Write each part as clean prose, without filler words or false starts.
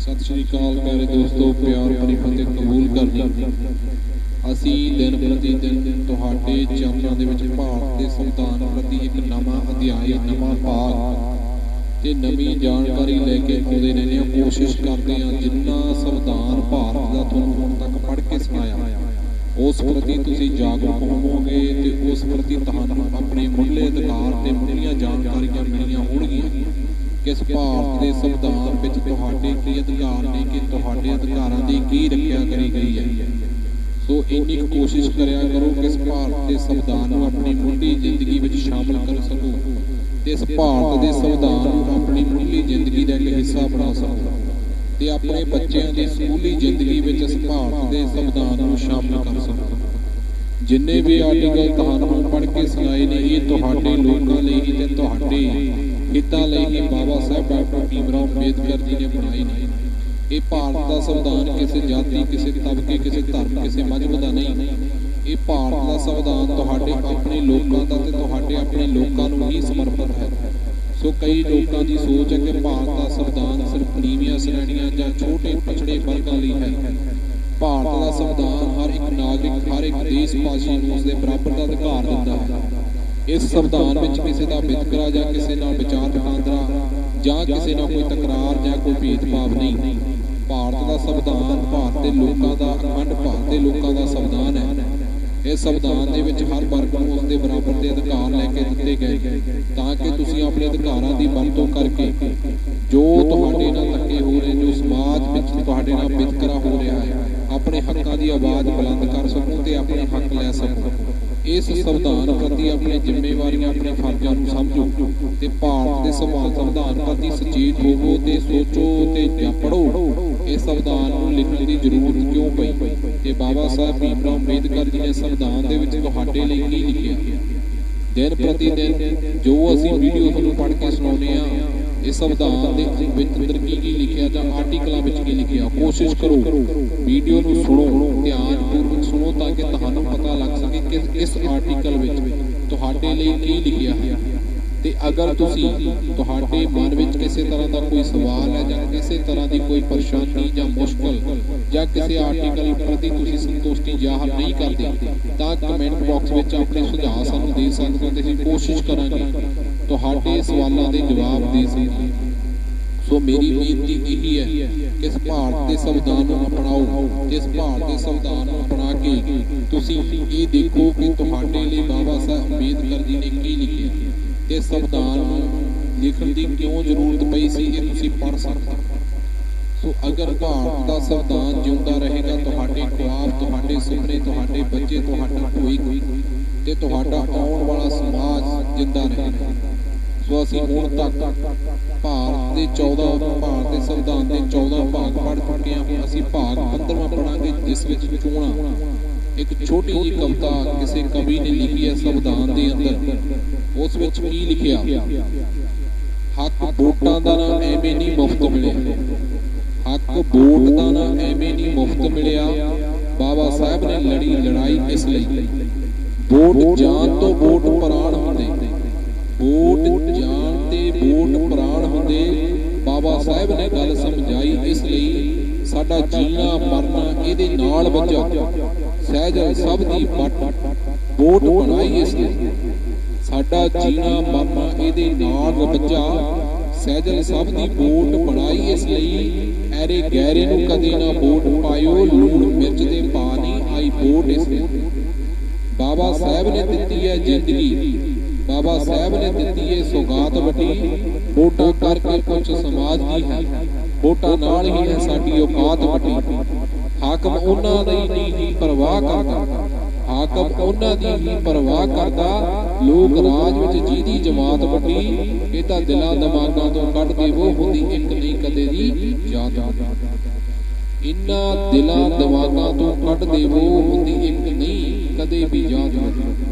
सत श्री अकाल प्यारे दोस्तों, प्यार भरी फतेह कबूल करनी। ਅਸੀਂ ਦਿਨ ਪ੍ਰਤੀ ਦਿਨ ਤੁਹਾਡੇ ਚਰਨਾਂ ਦੇ ਵਿੱਚ ਭਾਰਤ ਦੇ ਸੰਵਿਧਾਨ ਪ੍ਰਤੀ ਇੱਕ ਨਵਾਂ ਅਧਿਆਇ, ਨਵਾਂ ਭਾਗ ਤੇ ਨਵੀਂ ਜਾਣਕਾਰੀ ਲੈ ਕੇ ਆਉਂਦੇ ਰਹਿੰਦੇ ਹਾਂ। ਕੋਸ਼ਿਸ਼ ਕਰਦੇ ਹਾਂ ਜਿੰਨਾ ਸੰਵਿਧਾਨ ਭਾਰਤ ਦਾ ਤੁਹਾਨੂੰ ਹੁਣ ਤੱਕ ਪੜ੍ਹ ਕੇ ਸੁਣਾਇਆ, ਉਸ ਪ੍ਰਤੀ ਤੁਸੀਂ ਜਾਗਰੂਕ ਹੋਵੋਗੇ ਤੇ ਉਸ ਪ੍ਰਤੀ ਤੁਹਾਨੂੰ ਆਪਣੇ ਮੁੱਢਲੇ ਅਧਿਕਾਰ ਤੇ ਮੁੱਢਲੀਆਂ ਜਾਣਕਾਰੀਆਂ ਮਿਲੀਆਂ ਹੋਣਗੀਆਂ। ਕਿਸ ਭਾਰਤ ਦੇ ਸੰਵਿਧਾਨ ਵਿੱਚ ਤੁਹਾਡੇ ਕੀ ਅਧਿਕਾਰ ਨੇ, ਕਿ ਤੁਹਾਡੇ ਅਧਿਕਾਰਾਂ ਦੀ ਕੀ ਰੱਖਿਆ ਕਰੀ ਗਈ ਹੈ। ਸੋ ਇੰਨੀ ਕੁ ਕੋਸ਼ਿਸ਼ ਕਰਿਆ ਕਰੋ ਕਿ ਇਸ ਭਾਰਤ ਦੇ ਸੰਵਿਧਾਨ ਨੂੰ ਆਪਣੀ ਮੁੱਢਲੀ ਜ਼ਿੰਦਗੀ ਵਿੱਚ ਸ਼ਾਮਲ ਕਰ ਸਕੋ ਤੇ ਇਸ ਭਾਰਤ ਦੇ ਸੰਵਿਧਾਨ ਨੂੰ ਆਪਣੀ ਮੁੱਢਲੀ ਜ਼ਿੰਦਗੀ ਦਾ ਇੱਕ ਹਿੱਸਾ ਬਣਾ ਸਕੋ ਤੇ ਆਪਣੇ ਬੱਚਿਆਂ ਦੀ ਸਕੂਲੀ ਜ਼ਿੰਦਗੀ ਵਿੱਚ ਇਸ ਭਾਰਤ ਦੇ ਸੰਵਿਧਾਨ ਨੂੰ ਸ਼ਾਮਲ ਕਰ ਸਕੋ। ਜਿੰਨੇ ਵੀ ਆਰਟੀਕਲ ਤੁਹਾਨੂੰ ਪੜ੍ਹ ਕੇ ਸੁਣਾਏ ਨੇ, ਇਹ ਤੁਹਾਡੇ ਲੋਕਾਂ ਲਈ ਤੇ ਤੁਹਾਡੇ ਹਿੱਤਾਂ ਲਈ ਹੀ ਬਾਬਾ ਸਾਹਿਬ ਡਾਕਟਰ ਭੀਮ ਰਾਓ ਅੰਬੇਦਕਰ ਜੀ ਨੇ ਬਣਾਏ ਨੇ। ਇਹ ਭਾਰਤ ਦਾ ਸੰਵਿਧਾਨ ਕਿਸੇ ਜਾਤੀ, ਕਿਸੇ ਤਬਕੇ, ਕਿਸੇ ਧਰਮ, ਕਿਸੇ ਮਜ਼ਹਬ ਦਾ ਨਹੀਂ। ਇਹ ਭਾਰਤ ਦਾ ਸੰਵਿਧਾਨ ਤੁਹਾਡੇ ਆਪਣੇ ਲੋਕਾਂ ਦਾ ਤੇ ਤੁਹਾਡੇ ਆਪਣੇ ਲੋਕਾਂ ਨੂੰ ਹੀ ਸਮਰਪਿਤ ਹੈ। ਸੋ ਕਈ ਲੋਕਾਂ ਦੀ ਸੋਚ ਹੈ ਕਿ ਭਾਰਤ ਦਾ ਸੰਵਿਧਾਨ ਸਿਰਫ ਨੀਵੀਆਂ ਸ਼੍ਰੇਣੀਆਂ ਜਾਂ ਛੋਟੇ ਪਛੜੇ ਵਰਗਾਂ ਲਈ ਹੈ। ਭਾਰਤ ਦਾ ਸੰਵਿਧਾਨ ਹਰ ਇੱਕ ਨਾਗਰਿਕ, ਹਰ ਇੱਕ ਦੇਸ਼ ਵਾਸੀ ਨੂੰ ਉਸਦੇ ਬਰਾਬਰ ਦਾ ਅਧਿਕਾਰ ਦਿੰਦਾ ਹੈ। ਇਸ ਸੰਵਿਧਾਨ ਵਿੱਚ ਕਿਸੇ ਦਾ ਵਿਤਕਰਾ ਜਾਂ ਕਿਸੇ ਨਾਲ ਵਿਚਾਰ ਵਟਾਂਦਰਾ ਜਾਂ ਕਿਸੇ ਨਾਲ ਕੋਈ ਤਕਰਾਰ ਜਾਂ ਕੋਈ ਭੇਦਭਾਵ ਨਹੀਂ। ਭਾਰਤ ਦਾ ਸੰਵਿਧਾਨ ਭਾਰਤ ਦੇ ਲੋਕਾਂ ਦਾ, ਅਖੰਡ ਭਾਰਤ ਦੇ ਲੋਕਾਂ ਦਾ ਸੰਵਿਧਾਨ ਹੈ। ਇਸ ਸੰਵਿਧਾਨ ਦੇ ਵਿੱਚ ਹਰ ਵਰਗ ਨੂੰ ਉਸਦੇ ਬਰਾਬਰ ਦੇ ਅਧਿਕਾਰ ਲੈ ਕੇ ਦਿੱਤੇ ਗਏ ਤਾਂ ਕਿ ਤੁਸੀਂ ਆਪਣੇ ਅਧਿਕਾਰਾਂ ਦੀ ਵਰਤੋਂ ਕਰਕੇ ਜੋ ਤੁਹਾਡੇ ਨਾਲ ਧੱਕੇ ਹੋ ਰਹੇ, ਜੋ ਸਮਾਜ ਵਿੱਚ ਤੁਹਾਡੇ ਨਾਲ ਵਿਤਕਰਾ ਹੋ ਰਿਹਾ ਹੈ, ਆਪਣੇ ਹੱਕਾਂ ਦੀ ਆਵਾਜ਼ ਬੁਲੰਦ ਕਰ ਸਕੋ ਤੇ ਆਪਣੇ ਹੱਕ ਲੈ ਸਕੋ। ਇਸ ਸੰਵਿਧਾਨ ਪ੍ਰਤੀ ਆਪਣੀ ਜ਼ਿੰਮੇਵਾਰੀਆਂ, ਆਪਣੇ ਫਰਜ਼ਾਂ ਨੂੰ ਸਮਝੋ ਤੇ ਭਾਰਤ ਦੇ ਸੰਵਿਧਾਨ ਪ੍ਰਤੀ ਸੁਚੇਤ ਹੋਵੋ ਤੇ ਸੋਚੋ ਤੇ ਜਾਂ ਪੜ੍ਹੋ ਇਹ ਸੰਵਿਧਾਨ ਨੂੰ ਲਿਖਣ ਦੀ ਜ਼ਰੂਰਤ ਕਿਉਂ ਪਈ ਤੇ ਬਾਬਾ ਸਾਹਿਬ ਭੀਮ ਰਾਓ ਅੰਬੇਦਕਰ ਜੀ ਨੇ ਸੰਵਿਧਾਨ ਦੇ ਵਿੱਚ ਤੁਹਾਡੇ ਲਈ ਕੀ ਲਿਖਿਆ। ਦਿਨ ਪ੍ਰਤੀ ਦਿਨ ਜੋ ਅਸੀਂ ਵੀਡੀਓ ਤੁਹਾਨੂੰ ਪੜ੍ਹ ਕੇ ਸੁਣਾਉਂਦੇ ਹਾਂ, ਇਸ ਸੰਵਿਧਾਨ ਦੇ ਵਿੱਚ ਅੰਦਰ ਕੀ ਲਿਖਿਆ ਜਾਂ ਆਰਟੀਕਲਾਂ ਵਿੱਚ ਕੀ ਲਿਖਿਆ, ਕੋਸ਼ਿਸ਼ ਕਰੋ ਵੀਡੀਓ ਨੂੰ ਸੁਣੋ, ਧਿਆਨਪੂਰਵਕ ਸੁਣੋ ਤਾਂ ਕਿ ਤੁਹਾਨੂੰ ਪਤਾ ਲੱਗ ਸਕੇ ਕਿ ਇਸ ਆਰਟੀਕਲ ਵਿੱਚ ਤੁਹਾਡੇ ਲਈ ਕੀ ਲਿਖਿਆ ਹੈ। ਤੇ ਅਗਰ ਤੁਸੀਂ ਤੁਹਾਡੇ ਮਨ ਵਿੱਚ ਕਿਸੇ ਤਰ੍ਹਾਂ ਦਾ ਕੋਈ ਸਵਾਲ ਹੈ ਜਾਂ ਕਿਸੇ ਤਰ੍ਹਾਂ ਦੀ ਕੋਈ ਪਰੇਸ਼ਾਨੀ ਜਾਂ ਮੁਸ਼ਕਲ ਜਾਂ ਕਿਸੇ ਆਰਟੀਕਲ ਪ੍ਰਤੀ ਤੁਸੀਂ ਸੰਤੁਸ਼ਟੀ ਜ਼ਾਹਰ ਨਹੀਂ ਕਰਦੇ ਤਾਂ ਕਮੈਂਟ ਬਾਕਸ ਵਿੱਚ ਆਪਣੇ ਸੁਝਾਅ ਸਾਨੂੰ ਦੇ ਸਕਦੇ ਹੋ ਤੇ ਅਸੀਂ ਕੋਸ਼ਿਸ਼ ਕਰਾਂਗੇ ਤੁਹਾਡੇ ਸਵਾਲਾਂ ਦੇ ਜਵਾਬ ਦੇ ਸਕੀਏ। ਸੋ ਮੇਰੀ ਬੇਨਤੀ ਇਹੀ ਹੈ ਕਿ ਇਸ ਭਾਰਤ ਦੇ ਸੰਵਿਧਾਨ ਨੂੰ ਅਪਣਾਓ ਤੇ ਇਸ ਭਾਰਤ ਦੇ ਸੰਵਿਧਾਨ ਨੂੰ ਅਪਣਾ ਕੇ ਤੁਸੀਂ ਇਹ ਦੇਖੋ ਕਿ ਤੁਹਾਡੇ ਲਈ ਬਾਬਾ ਸਾਹਿਬ ਅੰਬੇਦਕਰ ਜੀ ਨੇ ਕੀ ਲਿਖਿਆ ਤੇ ਸੰਵਿਧਾਨ ਨੂੰ ਲਿਖਣ ਦੀ ਕਿਉਂ ਜ਼ਰੂਰਤ ਪਈ ਸੀ, ਇਹ ਤੁਸੀਂ ਪੜ੍ਹ ਸਕਦੇ। ਸੋ ਅਗਰ ਭਾਰਤ ਦਾ ਸੰਵਿਧਾਨ ਜਿਉਂਦਾ ਰਹੇਗਾ, ਤੁਹਾਡੇ ਖੁਆਬ, ਤੁਹਾਡੇ ਸੁਪਨੇ, ਤੁਹਾਡੇ ਬੱਚੇ, ਤੁਹਾਡਾ ਭਵਿੱਖ ਤੇ ਤੁਹਾਡਾ ਆਉਣ ਵਾਲਾ ਸਮਾਜ ਜਿੰਦਾ ਰਹੇਗਾ। ਸੋ ਅਸੀਂ ਹੁਣ ਤੱਕ ਭਾਰਤ ਦੇ ਸੰਵਿਧਾਨ ਦੇ 14 ਭਾਗ ਪੜ੍ਹ ਚੁੱਕੇ ਹਾਂ। ਅਸੀਂ ਭਾਗ 15ਵਾਂ ਪੜ੍ਹਾਂਗੇ ਜਿਸ ਵਿੱਚ ਚੋਣਾਂ, ਇੱਕ ਛੋਟੀ ਜਿਹੀ ਕਵਿਤਾ ਕਿਸੇ ਕਵੀ ਨੇ ਲਿਖੀ ਹੈ ਸੰਵਿਧਾਨ ਦੇ ਅੰਦਰ। ਉਸ ਵਿੱਚ ਕੀ ਲਿਖਿਆ, ਹੱਕ ਵੋਟਾਂ ਦਾ ਨਾ ਐਵੇਂ ਨਹੀਂ ਮੁਫਤ ਮਿਲਿਆ, ਹੱਕ ਵੋਟ ਦਾ ਨਾ ਐਵੇਂ ਨਹੀਂ ਮੁਫਤ ਮਿਲਿਆ। ਬਾਬਾ ਸਾਹਿਬ ਨੇ ਲੜੀ ਲੜਾਈ ਇਸ ਲਈ, ਵੋਟ ਜਾਨ ਤੋਂ ਵੋਟ ਪ੍ਰਾਣ ਹੁੰਦੇ, ਵੋਟ ਜਾਨ ਤੇ ਵੋਟ ਪ੍ਰਾਣ ਹੁੰਦੇ। ਬਾਬਾ ਸਾਹਿਬ ਨੇ ਗੱਲ ਸਮਝਾਈ ਇਸ ਲਈ ਸਾਡਾ ਜੀਣਾ ਮਰਨਾ ਇਹਦੇ ਨਾਲ ਵੱਜਾ, ਸਹਿਜ ਸਭ ਦੀ ਵੋਟ ਬਣਾਈ ਇਸ ਲਈ ਸਾਡਾ ਜੀਣਾ ਮਰਨਾ ਇਹਦੇ ਨਾਲ ਵੱਜਾ, ਸਹਿਜਲ ਸਭ ਦੀ ਵੋਟ ਬਣਾਈ ਇਸ ਲਈ ਐਰੇ ਗਹਿਰੇ ਨੂੰ ਕਦੇ ਨਾ ਵੋਟ ਪਾਇਓ, ਲੂਣ ਮਿਰਚ ਦੇ ਪਾ ਨਹੀਂ ਆਈ ਵੋਟ ਇਸ ਲਈ। ਬਾਬਾ ਸਾਹਿਬ ਨੇ ਦਿੱਤੀ ਹੈ ਜ਼ਿੰਦਗੀ, ਬਾਬਾ ਸਾਹਿਬ ਨੇ ਦਿੱਤੀ ਹੈ ਸੌਗਾਤ ਵੱਡੀ, ਵੋਟਾਂ ਕਰਕੇ ਕੁਛ ਸਮਾਜ ਦੀ ਹੈ, ਵੋਟਾਂ ਨਾਲ ਹੀ ਹੈ ਸਾਡੀ ਔਕਾਤ ਵੱਡੀ। ਹਾਕਮ ਉਹਨਾਂ ਦੀ ਨਹੀਂ ਪਰਵਾਹ ਕਰਦਾ, ਹਾਕਮ ਉਹਨਾਂ ਦੀ ਹੀ ਪਰਵਾਹ ਕਰਦਾ, ਲੋਕ ਰਾਜ ਵਿੱਚ ਜਿਹਦੀ ਜਮਾਤ ਵੱਡੀ, ਇਹ ਤਾਂ ਦਿਲਾਂ ਦਿਮਾਗਾਂ ਤੋਂ ਕੱਢ ਦੇਵੋ, ਹੁੰਦੀ ਇੱਕ ਨਹੀਂ ਕਦੇ ਦੀ ਯਾਦ। ਇਨ੍ਹਾਂ ਦਿਲਾਂ ਦਿਮਾਗਾਂ ਤੋਂ ਕੱਢ ਦੇਵੋ, ਹੁੰਦੀ ਇੱਕ ਨਹੀਂ ਕਦੇ ਵੀ ਯਾਦ।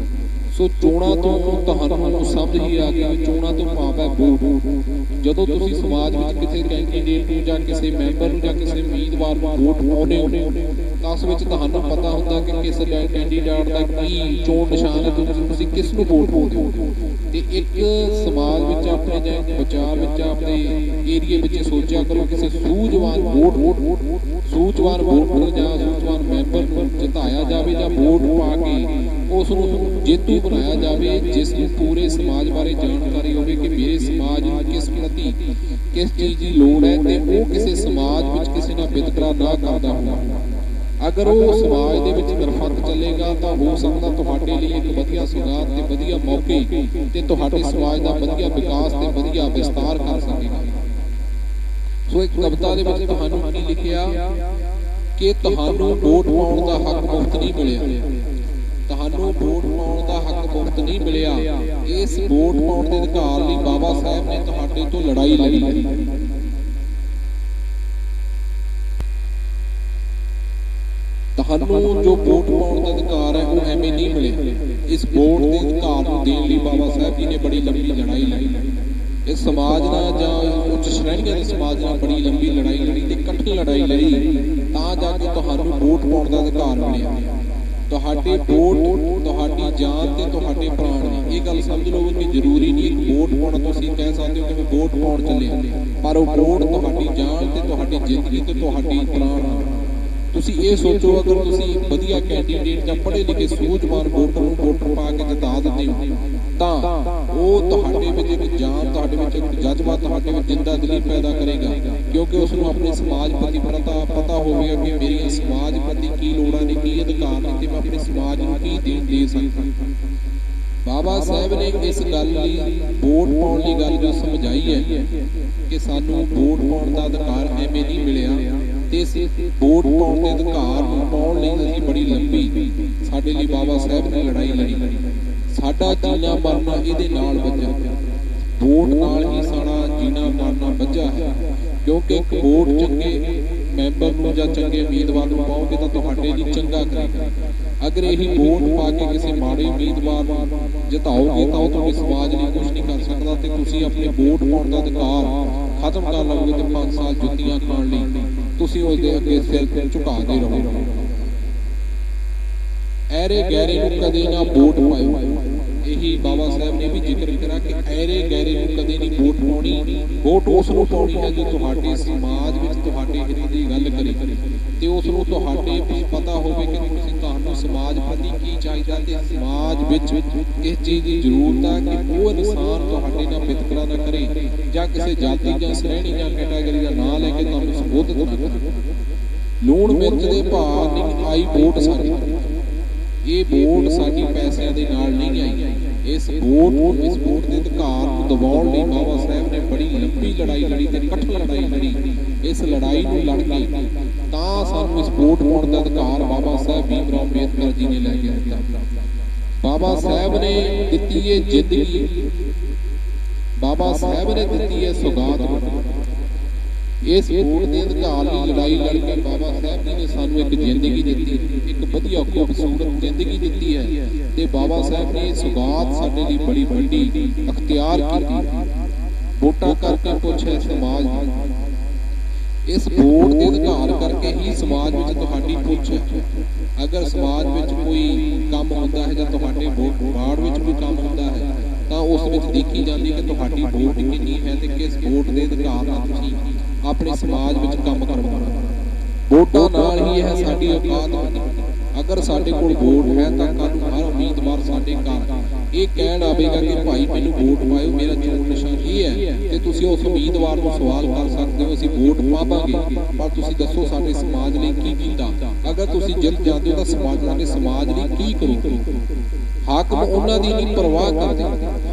ਸੋ ਚੋਣਾਂ ਤੋਂ ਤੁਹਾਨੂੰ ਸਮਝ ਹੀ ਆ ਗਿਆ, ਚੋਣਾਂ ਤੋਂ ਭਾਵ ਹੈ ਵੋਟ। ਜਦੋਂ ਤੁਸੀਂ ਸਮਾਜ ਵਿੱਚ ਕਿਸੇ ਕੈਂਡੀਡੇਟ ਨੂੰ ਜਾਂ ਕਿਸੇ ਮੈਂਬਰ ਨੂੰ ਜਾਂ ਕਿਸੇ ਉਮੀਦਵਾਰ ਨੂੰ ਵੋਟ ਪਾਉਂਦੇ ਹੋ ਤਾਂ ਉਸ ਵਿੱਚ ਤੁਹਾਨੂੰ ਪਤਾ ਹੁੰਦਾ ਕਿ ਕਿਸ ਕੈਂਡੀਡੇਟ ਦਾ ਕੀ ਚੋਣ ਨਿਸ਼ਾਨ ਹੈ, ਤੁਸੀਂ ਕਿਸ ਨੂੰ ਵੋਟ ਪਾਉਂਦੇ ਹੋ। ਤੇ ਇੱਕ ਸਮਾਜ ਵਿੱਚ ਆਪਣੇ ਜਾਂ ਵਿਚਾਰ ਵਿੱਚ ਆਪਣੇ ਏਰੀਏ ਵਿੱਚ ਸੋਚਿਆ ਕਰੋ, ਕਿਸੇ ਸੂਝਵਾਨ ਸੂਝਵਾਨ ਵੋਟਰ ਜਾਂ ਸੂਝਵਾਨ ਮੈਂਬਰ ਨੂੰ ਜਿਤਾਇਆ ਜਾਵੇ ਜਾਂ ਵੋਟ ਪਾ ਕੇ ਉਸ ਨੂੰ ਜੇਤੂ ਬਣਾਇਆ ਜਾਵੇ, ਜਿਸ ਨੂੰ ਪੂਰੇ ਸਮਾਜ ਬਾਰੇ ਜਾਣਕਾਰੀ ਹੋਵੇ ਕਿ ਮੇਰੇ ਸਮਾਜ ਨੂੰ ਕਿਸ ਪ੍ਰਤੀ ਕਿਸ ਚੀਜ਼ ਦੀ ਲੋੜ ਹੈ ਤੇ ਉਹ ਕਿਸੇ ਸਮਾਜ ਵਿੱਚ ਕਿਸੇ ਨਾਲ ਵਿਤਕਰਾ ਨਾ ਕਰਦਾ ਹੋਵੇ। ਅਗਰ ਉਹ ਸਮਾਜ ਦੇ ਵਿੱਚ ਨਿਰਪੱਖ ਚੱਲੇਗਾ ਤਾਂ ਹੋ ਸਕਦਾ ਤੁਹਾਡੇ ਲਈ ਇੱਕ ਵਧੀਆ ਸੁਗਾਤ ਤੇ ਵਧੀਆ ਮੌਕੇ ਤੇ ਤੁਹਾਡੇ ਸਮਾਜ ਦਾ ਵਧੀਆ ਵਿਕਾਸ ਤੇ ਵਧੀਆ ਵਿਸਤਾਰ ਕਰ ਸਕੇਗਾ। ਸੋ ਇੱਕ ਕਵਿਤਾ ਦੇ ਵਿੱਚ ਤੁਹਾਨੂੰ ਕੀ ਲਿਖਿਆ ਕਿ ਤੁਹਾਨੂੰ ਵੋਟ ਪਾਉਣ ਦਾ ਹੱਕ ਮੁਫਤ ਨਹੀਂ ਮਿਲਿਆ, ਤੁਹਾਨੂੰ ਵੋਟ ਪਾਉਣ ਦਾ ਹੱਕ ਮੁਫਤ ਨਹੀਂ ਮਿਲਿਆ। ਇਸ ਵੋਟ ਪਾਉਣ ਦੇ ਅਧਿਕਾਰ ਲਈ ਬਾਬਾ ਸਾਹਿਬ ਨੇ ਤੁਹਾਡੇ ਤੋਂ ਲੜਾਈ ਲੜੀ। ਤੁਹਾਨੂੰ ਜੋ ਵੋਟ ਪਾਉਣ ਦਾ ਅਧਿਕਾਰ ਹੈ ਉਹ ਐਵੇਂ ਨਹੀਂ ਮਿਲਿਆ। ਇਸ ਵੋਟ ਦੇ ਅਧਿਕਾਰ ਨੂੰ ਦੇਣ ਲਈ ਬਾਬਾ ਸਾਹਿਬ ਜੀ ਨੇ ਬੜੀ ਲੰਬੀ ਲੜਾਈ ਲੜੀ। ਇਸ ਸਮਾਜ ਨਾਲ ਜਾਂ ਉੱਚ ਸ਼੍ਰੇਣੀਆਂ ਦੇ ਸਮਾਜ ਨਾਲ ਬੜੀ ਲੰਬੀ ਲੜਾਈ ਲੜੀ ਤੇ ਕਠਿਨ ਲੜਾਈ ਲੜੀ ਤਾਂ ਜਾ ਕੇ ਤੁਹਾਨੂੰ ਵੋਟ ਪਾਉਣ ਦਾ ਅਧਿਕਾਰ ਮਿਲਿਆ। ਤੁਹਾਡੇ ਵੋਟ ਤੁਹਾਡੀ ਜਾਨ ਤੇ ਤੁਹਾਡੇ ਪ੍ਰਾਣ ਨੇ। ਇਹ ਗੱਲ ਸਮਝ ਲਓ ਕਿ ਜ਼ਰੂਰੀ ਨਹੀਂ ਇੱਕ ਵੋਟ ਪਾਉਣਾ ਤੁਸੀਂ ਕਹਿ ਸਕਦੇ ਹੋ ਕਿ ਮੈਂ ਵੋਟ ਪਾਉਣ ਚੱਲਿਆ, ਪਰ ਉਹ ਵੋਟ ਤੁਹਾਡੀ ਜਾਨ ਤੇ ਤੁਹਾਡੀ ਜ਼ਿੰਦਗੀ ਤੇ ਤੁਹਾਡੀ ਪ੍ਰਾਣ। ਤੁਸੀਂ ਇਹ ਸੋਚੋ, ਅਗਰ ਤੁਸੀਂ ਵਧੀਆ ਕੈਂਡੀਡੇਟ ਜਾਂ ਪੜ੍ਹੇ ਲਿਖੇ ਸੂਝਵਾਨ ਵੋਟਰ ਨੂੰ ਵੋਟਰ ਪਾ ਕੇ ਜਿਤਾ ਦਿੰਦੇ ਹੋ ਤਾਂ ਉਹ ਤੁਹਾਡੇ ਵਿੱਚ ਇੱਕ ਜਾਨ, ਤੁਹਾਡੇ ਵਿੱਚ ਇੱਕ ਜਜ਼ਬਾ, ਤੁਹਾਡੇ ਵਿੱਚ ਜਿੰਦਾ ਦਿਲੀ ਪੈਦਾ ਕਰੇਗਾ, ਕਿਉਂਕਿ ਉਸ ਨੂੰ ਆਪਣੇ ਸਮਾਜ ਪ੍ਰਤੀ ਪਤਾ ਹੋਵੇਗਾ ਕਿ ਮੇਰੀਆਂ ਸਮਾਜ ਪ੍ਰਤੀ ਕੀ ਲੋੜਾਂ ਨੇ, ਕੀ ਅਧਿਕਾਰ ਨੇ ਤੇ ਮੈਂ ਆਪਣੇ ਸਮਾਜ ਨੂੰ ਕੀ ਦੇਣ ਦੇ ਸਕਦਾ। ਬਾਬਾ ਸਾਹਿਬ ਨੇ ਇਸ ਗੱਲ ਲਈ ਵੋਟ ਪਾਉਣ ਲਈ ਗੱਲ ਜੋ ਸਮਝਾਈ ਹੈ ਕਿ ਸਾਨੂੰ ਵੋਟ ਪਾਉਣ ਦਾ ਅਧਿਕਾਰ ਐਵੇਂ ਨਹੀਂ ਮਿਲਿਆ ਤੇ ਇਸ ਵੋਟ ਪਾਉਣ ਦੇ ਅਧਿਕਾਰ ਨੂੰ ਪਾਉਣ ਲਈ ਅਸੀਂ ਬੜੀ ਲੰਬੀ ਸਾਡੇ ਲਈ ਬਾਬਾ ਸਾਹਿਬ ਨੇ ਲੜਾਈ ਲੜੀ। ਸਾਡਾ ਜੀਣਾ ਮਰਨਾ ਇਹਦੇ ਨਾਲ ਵੱਜਾ, ਵੋਟ ਨਾਲ ਹੀ ਸਾਡਾ ਜੀਣਾ ਮਰਨਾ ਵੱਜਾ ਹੈ, ਕਿਉਂਕਿ ਇੱਕ ਵੋਟ ਚੰਗੇ ਮੈਂਬਰ ਨੂੰ ਜਾਂ ਚੰਗੇ ਉਮੀਦਵਾਰ ਨੂੰ ਪਾਓਗੇ ਤਾਂ ਤੁਹਾਡੇ ਲਈ ਚੰਗਾ ਕਰੇਗਾ। ਅਗਰ ਇਹੀ ਵੋਟ ਪਾ ਕੇ ਕਿਸੇ ਮਾੜੇ ਉਮੀਦਵਾਰ ਨੂੰ ਜਿਤਾਓਗੇ ਤਾਂ ਉਹ ਤੁਹਾਡੇ ਸਮਾਜ ਲਈ ਕੁਝ ਨਹੀਂ ਕਰ ਸਕਦਾ ਤੇ ਤੁਸੀਂ ਆਪਣੇ ਵੋਟ ਪਾਉਣ ਦਾ ਅਧਿਕਾਰ ਖਤਮ ਕਰ ਲਓਗੇ ਤੇ 5 ਸਾਲ ਜੁੱਤੀਆਂ ਖਾਣ ਲਈ ਤੁਸੀਂ ਉਹਦੇ ਅੱਗੇ ਸਿਰ ਝੁਕਾਉਂਦੇ ਰਹੋਗੇ। ਐਰੇ ਗਹਿਰੇ ਨੂੰ ਕਦੇ ਨਾ ਵੋਟ ਪਾਇਓ। ਇਹੀ ਬਾਬਾ ਸਾਹਿਬ ਨੇ ਵੀ ਜ਼ਿਕਰ ਕਰਾ ਕਿ ਐਰੇ ਗਹਿਰੇ ਨੂੰ ਕਦੇ ਨਹੀਂ ਵੋਟ ਪਾਉਣੀ। ਵੋਟ ਉਸ ਨੂੰ ਪਾਉਣੀ ਹੈ ਜੋ ਤੁਹਾਡੇ ਸਮਾਜ ਵਿੱਚ ਤੁਹਾਡੇ ਹਿੱਤ ਦੀ ਗੱਲ ਕਰੇ ਤੇ ਉਸ ਨੂੰ ਤੁਹਾਡੇ ਪਤਾ ਹੋਵੇ ਕਿ ਤੁਹਾਨੂੰ ਸਮਾਜ ਪ੍ਰਤੀ ਕੀ ਚਾਹੀਦਾ ਤੇ ਸਮਾਜ ਵਿੱਚ ਇਸ ਚੀਜ਼ ਦੀ ਜ਼ਰੂਰਤ ਹੈ ਕਿ ਉਹ ਇਨਸਾਨ ਤੁਹਾਡੇ ਨਾਲ ਵਿਤਕਰਾ ਨਾ ਕਰੇ ਜਾਂ ਕਿਸੇ ਜਾਤੀ ਜਾਂ ਸ਼੍ਰੇਣੀ ਜਾਂ ਕੈਟਾਗਰੀ ਦਾ ਨਾਂ ਲੈ ਕੇ ਤੁਹਾਨੂੰ ਸੰਬੋਧਿਤ ਨਾ ਕਰੇ। ਲੂਣ ਮਿਰਚ ਦੇ ਭਾਅ ਨਹੀਂ ਆਈ ਵੋਟ ਸਾਡੀ, ਇਹ ਵੋਟ ਸਾਡੀ ਪੈਸਿਆਂ ਦੇ ਨਾਲ ਨਹੀਂ ਆਈ। ਇਸ ਵੋਟ ਦੇ ਅਧਿਕਾਰ ਨੂੰ ਦਬਾਉਣ ਲਈ ਬਾਬਾ ਸਾਹਿਬ ਨੇ ਬੜੀ ਲੰਬੀ ਲੜਾਈ ਲੜੀ ਤੇ ਕਠਿਨ ਲੜਾਈ ਲੜੀ। ਇਸ ਲੜਾਈ ਨੂੰ ਲੜ ਕੇ ਤਾਂ ਸਾਨੂੰ ਇਸ ਵੋਟ ਪਾਉਣ ਦਾ ਅਧਿਕਾਰ ਬਾਬਾ ਸਾਹਿਬ ਭੀਮ ਰਾਓ ਅੰਬੇਦਕਰ ਜੀ ਨੇ ਲੈ ਕੇ ਦਿੱਤਾ। ਬਾਬਾ ਸਾਹਿਬ ਨੇ ਦਿੱਤੀ ਇਹ ਜ਼ਿੰਦਗੀ, ਬਾਬਾ ਸਾਹਿਬ ਨੇ ਦਿੱਤੀ ਇਹ ਸੁਗਾਤ। ਇਸ ਵੋਟ ਦੇ ਅਧਿਕਾਰ ਲਈ ਲੜਾਈ ਲੜ ਕੇ ਬਾਬਾ ਸਾਹਿਬ ਜੀ ਨੇ ਸਾਨੂੰ ਇੱਕ ਜ਼ਿੰਦਗੀ ਦਿੱਤੀ, ਇੱਕ ਵਧੀਆ ਖੂਬਸੂਰਤ ਜ਼ਿੰਦਗੀ ਦਿੱਤੀ ਹੈ ਤੇ ਬਾਬਾ ਸਾਹਿਬ ਨੇ ਇਹ ਸੁਗਾਤ ਸਾਡੇ ਲਈ ਬੜੀ ਵੱਡੀ ਅਖਤਿਆਰ ਕੀਤੀ। ਵੋਟਾਂ ਕਰਕੇ ਪੁੱਛਿਆ ਸਮਾਜ, ਇਸ ਵੋਟ ਦੇ ਅਧਿਕਾਰ ਕਰਕੇ ਹੀ ਸਮਾਜ ਵਿੱਚ ਤੁਹਾਡੀ ਪੁੱਛ ਹੈ। ਅਗਰ ਸਮਾਜ ਵਿੱਚ ਕੋਈ ਕੰਮ ਹੁੰਦਾ ਹੈ ਜਾਂ ਤੁਹਾਡੇ ਵਾਰਡ ਵਿੱਚ ਕੋਈ ਕੰਮ ਹੁੰਦਾ ਹੈ ਤਾਂ ਉਸ ਵਿੱਚ ਦੇਖੀ ਜਾਂਦੀ ਕਿ ਤੁਹਾਡੀ ਵੋਟ ਕਿੰਨੀ ਹੈ ਤੇ ਕਿਸ ਵੋਟ ਦੇ ਅਧਿਕਾਰ ਨਾਲ ਤੁਸੀਂ ਆਪਣੇ ਸਮਾਜ ਵਿੱਚ ਕੰਮ ਕਰਵਾਉਣਾ। ਵੋਟਾਂ ਨਾਲ ਹੀ ਇਹ ਸਾਡੀ ਔਕਾਤ ਹੁੰਦੀ। ਅਗਰ ਸਾਡੇ ਕੋਲ ਵੋਟ ਹੈ ਤਾਂ ਕੱਲ੍ਹ ਨੂੰ ਹਰ ਉਮੀਦਵਾਰ ਸਾਡੇ ਘਰ ਇਹ ਕਹਿਣ ਆਵੇਗਾ ਕਿ ਭਾਈ ਮੈਨੂੰ ਵੋਟ ਪਾਇਓ, ਮੇਰਾ ਚੋਣ ਨਿਸ਼ਾਨ ਇਹ ਹੈ ਤੇ ਤੁਸੀਂ ਉਸ ਉਮੀਦਵਾਰ ਨੂੰ ਸਵਾਲ ਕਰ ਸਕਦੇ ਹੋ ਅਸੀਂ ਵੋਟ ਪਾਵਾਂਗੇ ਪਰ ਤੁਸੀਂ ਦੱਸੋ ਸਾਡੇ ਸਮਾਜ ਲਈ ਕੀ ਕੀਤਾ। ਅਗਰ ਤੁਸੀਂ ਜਿੱਤ ਜਾਂਦੇ ਹੋ ਤਾਂ ਸਾਡੇ ਸਮਾਜ ਲਈ ਕੀ ਕਰੋਗੇ। ਹਾਕਮ ਉਹਨਾਂ ਦੀ ਨਹੀਂ ਪਰਵਾਹ ਕਰਦੇ,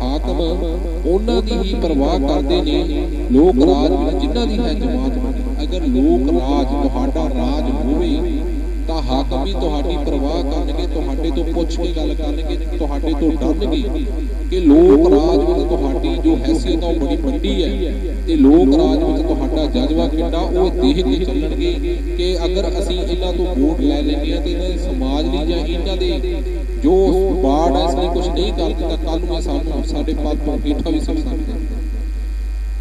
ਹਾਕਮ ਉਹਨਾਂ ਦੀ ਹੀ ਪਰਵਾਹ ਕਰਦੇ ਨੇ ਲੋਕ ਰਾਜ ਵਿੱਚ ਜਿਨ੍ਹਾਂ ਦੀ ਹੈ ਜਮਾਤ। ਅਗਰ ਲੋਕ ਰਾਜ ਤੁਹਾਡਾ ਰਾਜ ਹੋਵੇ ਤਾਂ ਹਾਕਮ ਵੀ ਤੁਹਾਡੀ ਪਰਵਾਹ ਕਰਨਗੇ, ਤੁਹਾਡੇ ਤੋਂ ਪੁੱਛ ਕੇ ਗੱਲ ਕਰਨਗੇ, ਤੁਹਾਡੇ ਤੋਂ ਡਰਨਗੇ ਕਿ ਲੋਕ ਰਾਜ ਵਿੱਚ ਤੁਹਾਡੀ ਜੋ ਹੈਸੀਅਤ ਉਹ ਬੜੀ ਵੱਡੀ ਹੈ ਤੇ ਲੋਕ ਰਾਜ ਵਿੱਚ ਤੁਹਾਡਾ ਜਜ਼ਬਾ ਕਿੰਨਾ ਉਹ ਦੇਖ ਕੇ ਚੱਲਣਗੇ ਕਿ ਅਗਰ ਅਸੀਂ ਇਹਨਾਂ ਤੋਂ ਵੋਟ ਲੈ ਲੈਂਦੇ ਹਾਂ ਤੇ ਇਹਨਾਂ ਦੇ ਸਮਾਜ ਲਈ ਜਾਂ ਇਹਨਾਂ ਦੇ ਜੋ ਵਾਰਡ ਹੈ ਇਸ ਲਈ ਕੁਛ ਨਹੀਂ ਕਰਦੇ ਤਾਂ ਕੱਲ੍ਹ ਨੂੰ ਸਾਨੂੰ ਸਾਡੇ ਪਦ ਤੋਂ ਹੇਠਾਂ ਵੀ ਸੜ ਸਕਦੇ।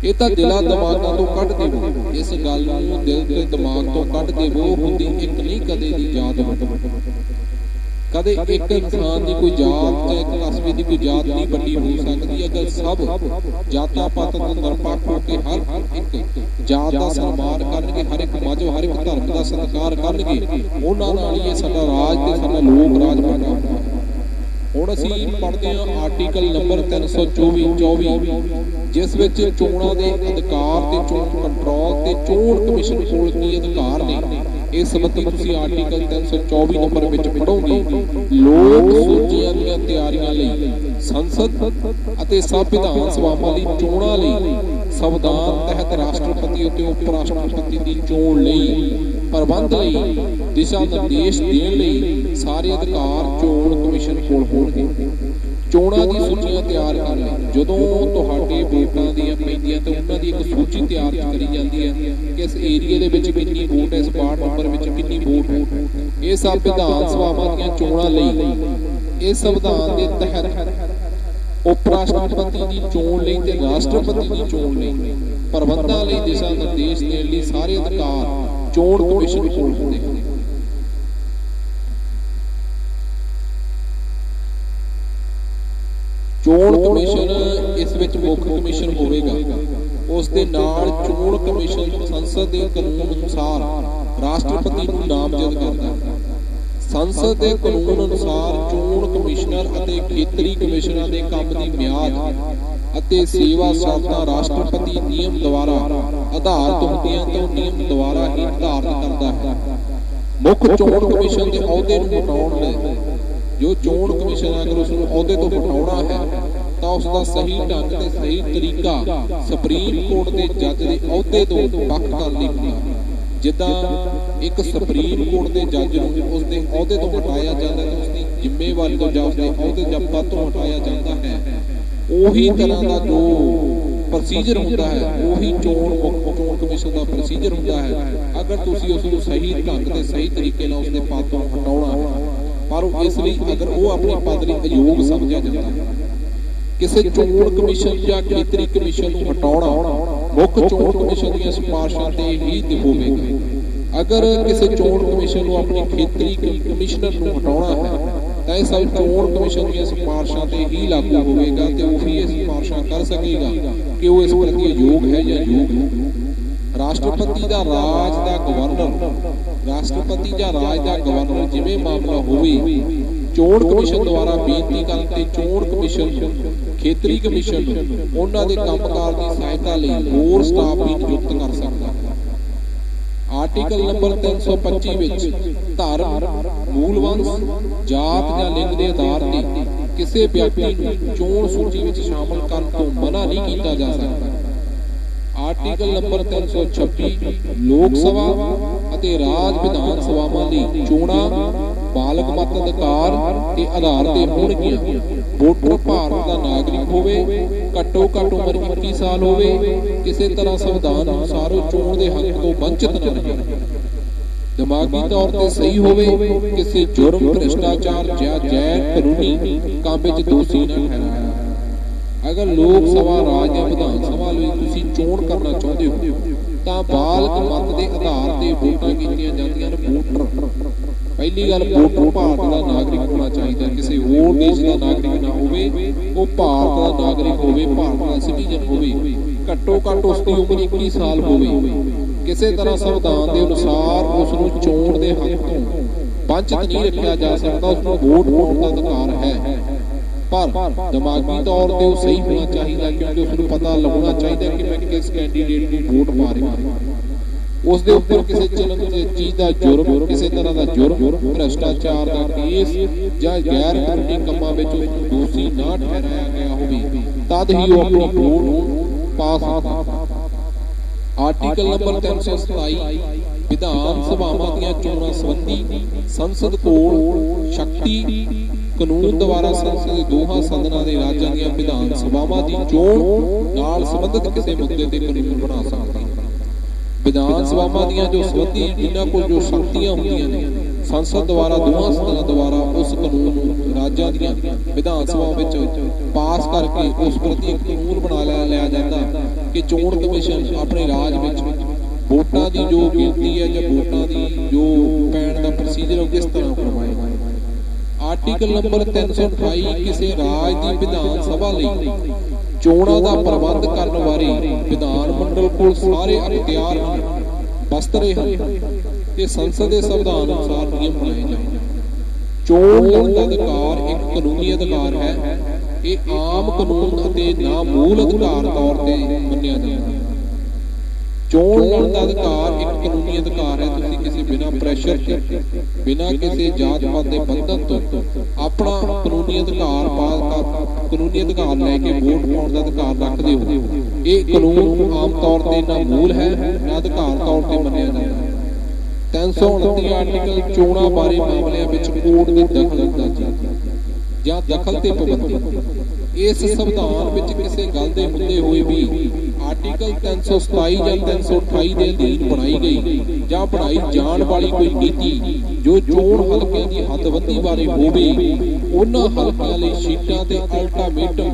ਇਹ ਤਾਂ ਦਿਲਾਂ ਦਿਮਾਗਾਂ ਤੋਂ ਕੱਢ ਦੇਵੋ, ਇਸ ਗੱਲ ਨੂੰ ਦਿਲ ਤੇ ਦਿਮਾਗ ਤੋਂ ਕੱਢ ਦੇਵੋ। ਹੁੰਦੀ ਇੱਕ ਨਹੀਂ ਕਦੇ ਦੀ ਯਾਦ कदे एक इंसान की कोई जात या एक कस्बे की कोई जात नहीं बड़ी हो सकती अगर सब जातां पातां तो निरपक्ष होकर हर एक जात का सन्मान करनगे, हर एक मजहब हर एक धर्म का सत्कार करनगे, उन्हां नाल ही साडा राज ते साडा लोक राज बनना होंदा है। हुण असीं पढ़दे हां आर्टिकल नंबर 324 जिस विच चोणां दे अधिकार ते चोण कंट्रोल ते चोण कमिशन कोल की अधिकार ने। इस संबंधी तुसीं आर्टिकल 324 नंबर विच पढ़ोगे। लोक सूचियां ਦੀਆਂ ਤਿਆਰੀਆਂ ਲਈ संसद ਅਤੇ ਸੰਵਿਧਾਨ ਸਭਾਵਾਂ ਲਈ ਚੋਣਾਂ ਲਈ ਸੰਵਿਧਾਨ ਤਹਿਤ ਰਾਸ਼ਟਰਪਤੀ ਅਤੇ ਉਪ ਰਾਸ਼ਟਰਪਤੀ ਦੀ ਚੋਣ ਲਈ ਪ੍ਰਬੰਧ ਲਈ ਦਿਸ਼ਾ ਨਿਰਦੇਸ਼ ਦੇਣ ਲਈ ਸਾਰੇ ਅਧਿਕਾਰ ਚੋਣ ਕਮਿਸ਼ਨ ਕੋਲ ਹੋਣਗੇ। ਚੋਣਾਂ ਦੀ ਸੂਚੀਆਂ ਤਿਆਰ ਕਰ ਲਈ ਜਦੋਂ ਤੁਹਾਡੇ ਵੋਟਾਂ ਦੀਆਂ ਪੈਂਦੀਆਂ ਤੇ ਉਹਨਾਂ ਦੀ ਇੱਕ ਸੂਚੀ ਤਿਆਰ ਕਰੀ ਜਾਂਦੀ ਹੈ ਕਿ ਇਸ ਏਰੀਏ ਦੇ ਵਿੱਚ ਕਿੰਨੀ ਵੋਟ ਹੈ, ਇਸ ਵਾਰਡ ਨੰਬਰ ਵਿੱਚ ਕਿੰਨੀ ਵੋਟ ਹੈ। ਇਹ ਸਭ ਵਿਧਾਨ ਸਭਾਵਾਂ ਦੀਆਂ ਚੋਣਾਂ ਲਈ ਇਸ ਸੰਵਿਧਾਨ ਦੇ ਤਹਿਤ ਉਪ ਰਾਸ਼ਟਰਪਤੀ ਦੀ ਚੋਣ ਲਈ ਤੇ ਰਾਸ਼ਟਰਪਤੀ ਦੀ ਚੋਣ ਲਈ ਪ੍ਰਬੰਧਾਂ ਲਈ ਦਿਸ਼ਾ ਨਿਰਦੇਸ਼ ਦੇਣ ਲਈ ਸਾਰੇ ਅਧਿਕਾਰ ਚੋਣ ਕਮਿਸ਼ਨ ਕੋਲ ਹੁੰਦੇ ਹਨ। ਚੋਣ ਕਮਿਸ਼ਨ ਇਸ ਵਿੱਚ ਮੁੱਖ ਕਮਿਸ਼ਨ ਹੋਵੇਗਾ। ਉਸ ਦੇ ਨਾਲ ਚੋਣ ਕਮਿਸ਼ਨ ਸੰਸਦ ਦੇ ਕਾਨੂੰਨ ਅਨੁਸਾਰ ਰਾਸ਼ਟਰਪਤੀ ਨੂੰ ਨਾਮਜ਼ਦ ਕਰਦਾ ਹੈ। ਸੰਸਦ ਦੇ ਕਾਨੂੰਨ ਅਨੁਸਾਰ ਚੋਣ ਕਮਿਸ਼ਨਰ ਅਤੇ ਖੇਤਰੀ ਕਮਿਸ਼ਨਰਾਂ ਦੇ ਕੰਮ ਦੀ ਮਿਆਦ ਅਤੇ ਸੇਵਾ ਸ਼ਰਤਾਂ ਰਾਸ਼ਟਰਪਤੀ ਨਿਯਮ ਦੁਆਰਾ ਆਧਾਰਿਤ ਹੁੰਦੀਆਂ ਤੇ ਉਹ ਨਿਯਮ ਦੁਆਰਾ ਹੀ ਨਿਰਧਾਰਤ ਕਰਦਾ ਹੈ। ਮੁੱਖ ਚੋਣ ਕਮਿਸ਼ਨ ਦੇ ਅਹੁਦੇ ਨੂੰ ਹਟਾਉਣ ਲਈ ਜੋ ਚੋਣ ਕਮਿਸ਼ਨ ਅਗਰ ਉਸ ਨੂੰ ਅਹੁਦੇ ਤੋਂ ਹਟਾਉਣਾ ਹੈ ਤਾਂ ਉਸ ਦਾ ਸਹੀ ਢੰਗ ਤੇ ਸਹੀ ਤਰੀਕਾ ਸੁਪਰੀਮ ਕੋਰਟ ਦੇ ਜੱਜ ਦੇ ਅਹੁਦੇ ਤੋਂ ਵੱਖ ਕਰਨ ਲਈ ਹੁੰਦਾ। ਜਿੱਦਾਂ ਇੱਕ ਸੁਪਰੀਮ ਕੋਰਟ ਦੇ ਜੱਜ ਨੂੰ ਉਸ ਦੇ ਅਹੁਦੇ ਤੋਂ ਹਟਾਇਆ ਜਾਂਦਾ ਹੈ, ਉਸ ਦੀ ਜ਼ਿੰਮੇਵਾਰੀ ਤੋਂ ਜਾਂ ਉਸ ਦੇ ਅਹੁਦੇ ਜਾਂ ਪਦ ਤੋਂ ਹਟਾਇਆ ਜਾਂਦਾ ਹੈ, ਉਹੀ ਤਰ੍ਹਾਂ ਦਾ ਜੋ ਪ੍ਰੋਸੀਜਰ ਹੁੰਦਾ ਹੈ ਉਹੀ ਚੋਣ ਕਮਿਸ਼ਨ ਦਾ ਪ੍ਰੋਸੀਜਰ ਹੁੰਦਾ ਹੈ। ਅਗਰ ਤੁਸੀਂ ਉਸ ਨੂੰ ਸਹੀ ਢੰਗ ਤੇ ਸਹੀ ਤਰੀਕੇ ਨਾਲ ਉਸ ਦੇ ਪਦ ਤੋਂ ਹਟਾਉਣਾ ਹੈ ਪਰ ਇਸ ਲਈ ਅਗਰ ਉਹ ਆਪਣੇ ਪਦ ਲਈ ਅਯੋਗ ਸਮਝਿਆ ਜਾਂਦਾ ਹੈ। ਕਿਸੇ ਚੋਣ ਕਮਿਸ਼ਨ ਜਾਂ ਖੇਤਰੀ ਕਮਿਸ਼ਨ ਨੂੰ ਹਟਾਉਣਾ ਮੁੱਖ ਚੋਣ ਕਮਿਸ਼ਨ ਦੀਆਂ ਸਿਫਾਰਸ਼ਾਂ ਤੇ ਹੀ ਹੋਵੇਗਾ। ਅਗਰ ਕਿਸੇ ਚੋਣ ਕਮਿਸ਼ਨ ਨੂੰ ਆਪਣੇ ਖੇਤਰੀ ਕਮਿਸ਼ਨਰ ਨੂੰ ਹਟਾਉਣਾ ਹੈ ਤਾਂ ਇਹ ਸਭ ਚੋਣ ਕਮਿਸ਼ਨ ਦੀਆਂ ਸਿਫਾਰਸ਼ਾਂ ਤੇ ਹੀ ਲਾਗੂ ਹੋਵੇਗਾ ਤੇ ਉਹੀ ਇਹ ਸਿਫਾਰਸ਼ਾਂ ਕਰ ਸਕੇਗਾ ਕਿ ਉਹ ਇਸ ਪ੍ਰਤੀ ਯੋਗ ਹੈ ਜਾਂ ਯੋਗ ਨਹੀਂ। ਰਾਸ਼ਟਰਪਤੀ ਦਾ ਰਾਜ ਦਾ ਗਵਰਨਰ ਜਿਵੇਂ ਮਾਮਲਾ ਹੋਵੇ ਚੋਣ ਕਮਿਸ਼ਨ ਦੁਆਰਾ ਬੇਨਤੀ ਕਰਨ ਤੇ ਚੋਣ ਕਮਿਸ਼ਨ ਖੇਤਰੀ ਕਮਿਸ਼ਨ ਉਹਨਾਂ ਦੇ ਕੰਮਕਾਰ ਦੀ ਸਹਾਇਤਾ ਲਈ ਹੋਰ ਸਟਾਫ ਵੀ ਨਿਯੁਕਤ ਕਰ ਸਕਦਾ ਹੈ। ਆਰਟੀਕਲ ਨੰਬਰ 325 ਵਿੱਚ ਧਰਮ, ਮੂਲ ਵੰਸ਼, ਜਾਤ ਜਾਂ ਲਿੰਗ ਦੇ ਆਧਾਰ ਤੇ ਕਿਸੇ ਵਿਅਕਤੀ ਨੂੰ ਚੋਣ ਸੂਚੀ ਵਿੱਚ ਸ਼ਾਮਲ ਕਰਨ ਤੋਂ ਮਨਾ ਨਹੀਂ ਕੀਤਾ ਜਾ ਸਕਦਾ। ਆਰਟੀਕਲ ਨੰਬਰ 326 ਲੋਕ ਸਭਾ ਅਤੇ ਰਾਜ ਵਿਧਾਨ ਸਭਾਵਾਂ ਲਈ ਚੋਣਾਂ ਬਾਲਗ ਮਤ ਅਧਿਕਾਰ ਦੇ ਆਧਾਰ ਤੇ ਹੋਣਗੀਆਂ। ਵੋਟਰ ਭਾਰਤ ਦਾ ਨਾਗਰਿਕ ਹੋਵੇ, ਘੱਟੋ ਘੱਟ ਉਮਰ 21 ਸਾਲ ਹੋਵੇ, ਕਿਸੇ ਤਰ੍ਹਾਂ ਸੰਵਿਧਾਨ ਅਨੁਸਾਰ ਉਹ ਚੋਣ ਦੇ ਹੱਕ ਤੋਂ ਵੰਚਿਤ ਨਾ ਰਹੇ, ਦਿਮਾਗੀ ਤੌਰ ਤੇ ਸਹੀ ਹੋਵੇ, ਕਿਸੇ ਜੁਰਮ, ਭ੍ਰਿਸ਼ਟਾਚਾਰ ਜਾਂ ਗੈਰ ਕਾਨੂੰਨੀ ਕੰਮ ਵਿੱਚ ਦੋਸ਼ੀ ਨਾ ਠਹਿਰਾਇਆ। ਅਗਰ ਲੋਕ ਸਭਾ, ਰਾਜ ਜਾਂ ਵਿਧਾਨ ਸਭਾ ਲਈ ਤੁਸੀਂ ਚੋਣ ਕਰਨਾ ਚਾਹੁੰਦੇ ਹੋ ਤਾਂ ਬਾਲਗ ਮਤ ਦੇ ਆਧਾਰ ਤੇ ਵੋਟਾਂ ਕੀਤੀਆਂ ਜਾਂਦੀਆਂ ਨੇ। ਵੋਟਰ ਪਹਿਲੀ ਗੱਲ ਵੋਟਰ ਭਾਰਤ ਦਾ ਨਾਗਰਿਕ ਹੋਣਾ ਚਾਹੀਦਾ, ਕਿਸੇ ਹੋਰ ਦੇਸ਼ ਦਾ ਨਾਗਰਿਕ ਨਾ ਹੋਵੇ, ਉਹ ਭਾਰਤ ਦਾ ਨਾਗਰਿਕ ਹੋਵੇ, ਭਾਰਤ ਦਾ ਸਿਟੀਜ਼ਨ ਹੋਵੇ, ਘੱਟੋ ਘੱਟ ਉਸ ਦੀ ਉਮਰ 21 ਸਾਲ ਹੋਵੇ, ਕਿਸੇ ਤਰ੍ਹਾਂ ਸੰਵਿਧਾਨ ਦੇ ਅਨੁਸਾਰ ਉਸ ਨੂੰ ਚੋਣ ਦੇ ਹੱਕ ਤੋਂ ਵੰਚਿਤ ਨਹੀਂ ਰੱਖਿਆ ਜਾ ਸਕਦਾ, ਉਸ ਨੂੰ ਵੋਟ ਪਾਉਣ ਦਾ ਅਧਿਕਾਰ ਹੈ। ਪਰ ਦਿਮਾਗੀ ਤੌਰ ਤੇ ਉਹ ਸਹੀ ਹੋਣਾ ਚਾਹੀਦਾ ਕਿਉਂਕਿ ਉਸ ਨੂੰ ਪਤਾ ਲੱਗਣਾ ਚਾਹੀਦਾ ਕਿ ਮੈਂ ਕਿਸ ਕੈਂਡੀਡੇਟ ਨੂੰ ਵੋਟ ਪਾ ਰਿਹਾ ਹਾਂ। ਉਸ ਦੇ ਉੱਪਰ ਕਿਸੇ ਚੀਜ਼ ਦਾ ਜੁਰਮ, ਕਿਸੇ ਤਰ੍ਹਾਂ ਦਾ ਜੁਰਮ, ਭ੍ਰਿਸ਼ਟਾਚਾਰ ਦਾ ਕੇਸ ਜਾਂ ਗੈਰ ਕਾਨੂੰਨੀ ਕੰਮਾਂ ਵਿੱਚ ਉਸ ਨੂੰ ਦੋਸ਼ੀ ਨਾ ਠਹਿਰਾਇਆ ਗਿਆ ਹੋਵੇ ਤਦ ਹੀ ਉਹ ਆਪਣੀ ਵੋਟ ਪਾ ਸਕਦਾ। ਆਰਟੀਕਲ ਨੰਬਰ 327 ਵਿਧਾਨ ਸਭਾਵਾਂ ਦੀਆਂ ਚੋਣਾਂ ਸੰਬੰਧੀ ਸੰਸਦ ਕੋਲ ਸ਼ਕਤੀ ਕਾਨੂੰਨ ਦੁਆਰਾ ਸੰਸਦ ਦੇ ਦੋਹਾਂ ਸਦਨਾਂ ਦੇ ਰਾਜਾਂ ਦੀਆਂ ਵਿਧਾਨ ਸਭਾਵਾਂ ਦੀ ਚੋਣ ਨਾਲ ਸੰਬੰਧਿਤ ਕਿਸੇ ਮੁੱਦੇ ਤੇ ਕਾਨੂੰਨ ਬਣਾ ਸਕਦੀ ਹੈ। ਵਿਧਾਨ ਸਭਾਵਾਂ ਦੀਆਂ ਜੋ ਸੰਬੰਧੀ ਜਿਨ੍ਹਾਂ ਕੋਲ ਜੋ ਸ਼ਕਤੀਆਂ ਹੁੰਦੀਆਂ ਨੇ ਸੰਸਦ ਦੁਆਰਾ ਦੋਹਾਂ ਸਦਨਾਂ ਦੁਆਰਾ ਉਸ ਕਾਨੂੰਨ ਨੂੰ ਰਾਜਾਂ ਦੀਆਂ ਵਿਧਾਨ ਸਭਾ ਵਿੱਚ ਪਾਸ ਕਰਕੇ ਉਸ ਪ੍ਰਤੀ ਇੱਕ ਕਾਨੂੰਨ ਬਣਾ ਲਿਆ ਜਾਂਦਾ ਕਿ ਚੋਣ ਕਮਿਸ਼ਨ ਆਪਣੇ ਰਾਜ ਵਿੱਚ ਵੋਟਾਂ ਦੀ ਜੋ ਗਿਣਤੀ ਹੈ ਜਾਂ ਵੋਟਾਂ ਦੀ ਜੋ ਪੈਣ ਦਾ ਪ੍ਰੋਸੀਜਰ ਉਹ ਕਿਸ ਤਰ੍ਹਾਂ ਕਰਵਾਏਗਾ। ਆਰਟੀਕਲ ਨੰਬਰ 328 ਕਿਸੇ ਰਾਜ ਦੀ ਵਿਧਾਨ ਸਭਾ ਲਈ ਚੋਣਾਂ ਦਾ ਪ੍ਰਬੰਧ ਕਰਨ ਬਾਰੇ ਵਿਧਾਨ ਮੰਡਲ ਕੋਲ ਸਾਰੇ ਅਖਤਿਆਰ ਹਨ, ਬਸਤਰੇ ਹਨ ਤੇ ਸੰਸਦ ਦੇ ਸੰਵਿਧਾਨ ਅਨੁਸਾਰ ਨਿਯਮ ਬਣਾਏ ਜਾਣ। ਚੋਣ ਲੜਨ ਦਾ ਅਧਿਕਾਰ ਇੱਕ ਕਾਨੂੰਨੀ ਅਧਿਕਾਰ ਹੈ। ਇਹ ਆਮ ਕਾਨੂੰਨ ਅਤੇ ਨਾ ਮੂਲ ਅਧਿਕਾਰ ਤੌਰ ਤੇ ਮੰਨਿਆ ਜਾਂਦਾ ਹੈ। ਚੋਣ ਲੜਨ ਦਾ ਅਧਿਕਾਰ ਇੱਕ ਕਾਨੂੰਨੀ ਅਧਿਕਾਰ ਹੈ। ਤੁਸੀਂ ਕਿਸੇ ਬਿਨਾਂ ਪ੍ਰੈਸ਼ਰ ਤੇ, ਬਿਨਾਂ ਕਿਸੇ ਜਾਤ ਪਾਤ ਦੇ ਬੰਧਨ ਤੋਂ ਆਪਣਾ ਕਾਨੂੰਨੀ ਅਧਿਕਾਰ ਲੈ ਕੇ ਵੋਟ ਪਾਉਣ ਦਾ ਅਧਿਕਾਰ ਰੱਖਦੇ ਹੋ। ਇਹ ਕਾਨੂੰਨ ਆਮ ਤੌਰ ਤੇ ਨਾ ਮੂਲ ਹੈ ਨਾ ਅਧਿਕਾਰ ਤੌਰ ਤੇ ਮੰਨਿਆ ਜਾਂਦਾ ਹੈ। 329 ਆਰਟੀਕਲ ਚੋਣਾਂ ਬਾਰੇ ਮਾਮਲਿਆਂ ਵਿੱਚ ਕੋਰਟ ਦੀ ਦਖਲ ਜਾਂ ਦਖਲ ਤੇ ਪਾਬੰਦੀ। ਇਸ ਸੰਵਿਧਾਨ ਵਿੱਚ ਕਿਸੇ ਗੱਲ ਦੇ ਹੁੰਦੇ ਹੋਏ ਵੀ ਆਰਟੀਕਲ 327 ਜਾਂ 328 ਦੇ ਅਧੀਨ ਬਣਾਈ ਗਈ ਜਾਂ ਬਣਾਈ ਜਾਣ ਵਾਲੀ ਕੋਈ ਨੀਤੀ ਜੋ ਚੋਣ ਹਲਕਿਆਂ ਦੀ ਹੱਦਬੰਦੀ ਬਾਰੇ ਹੋਵੇ, ਉਹਨਾਂ ਹਲਕਿਆਂ ਲਈ ਸੀਟਾਂ ਤੇ ਅਲਟਾਮੇਟਮ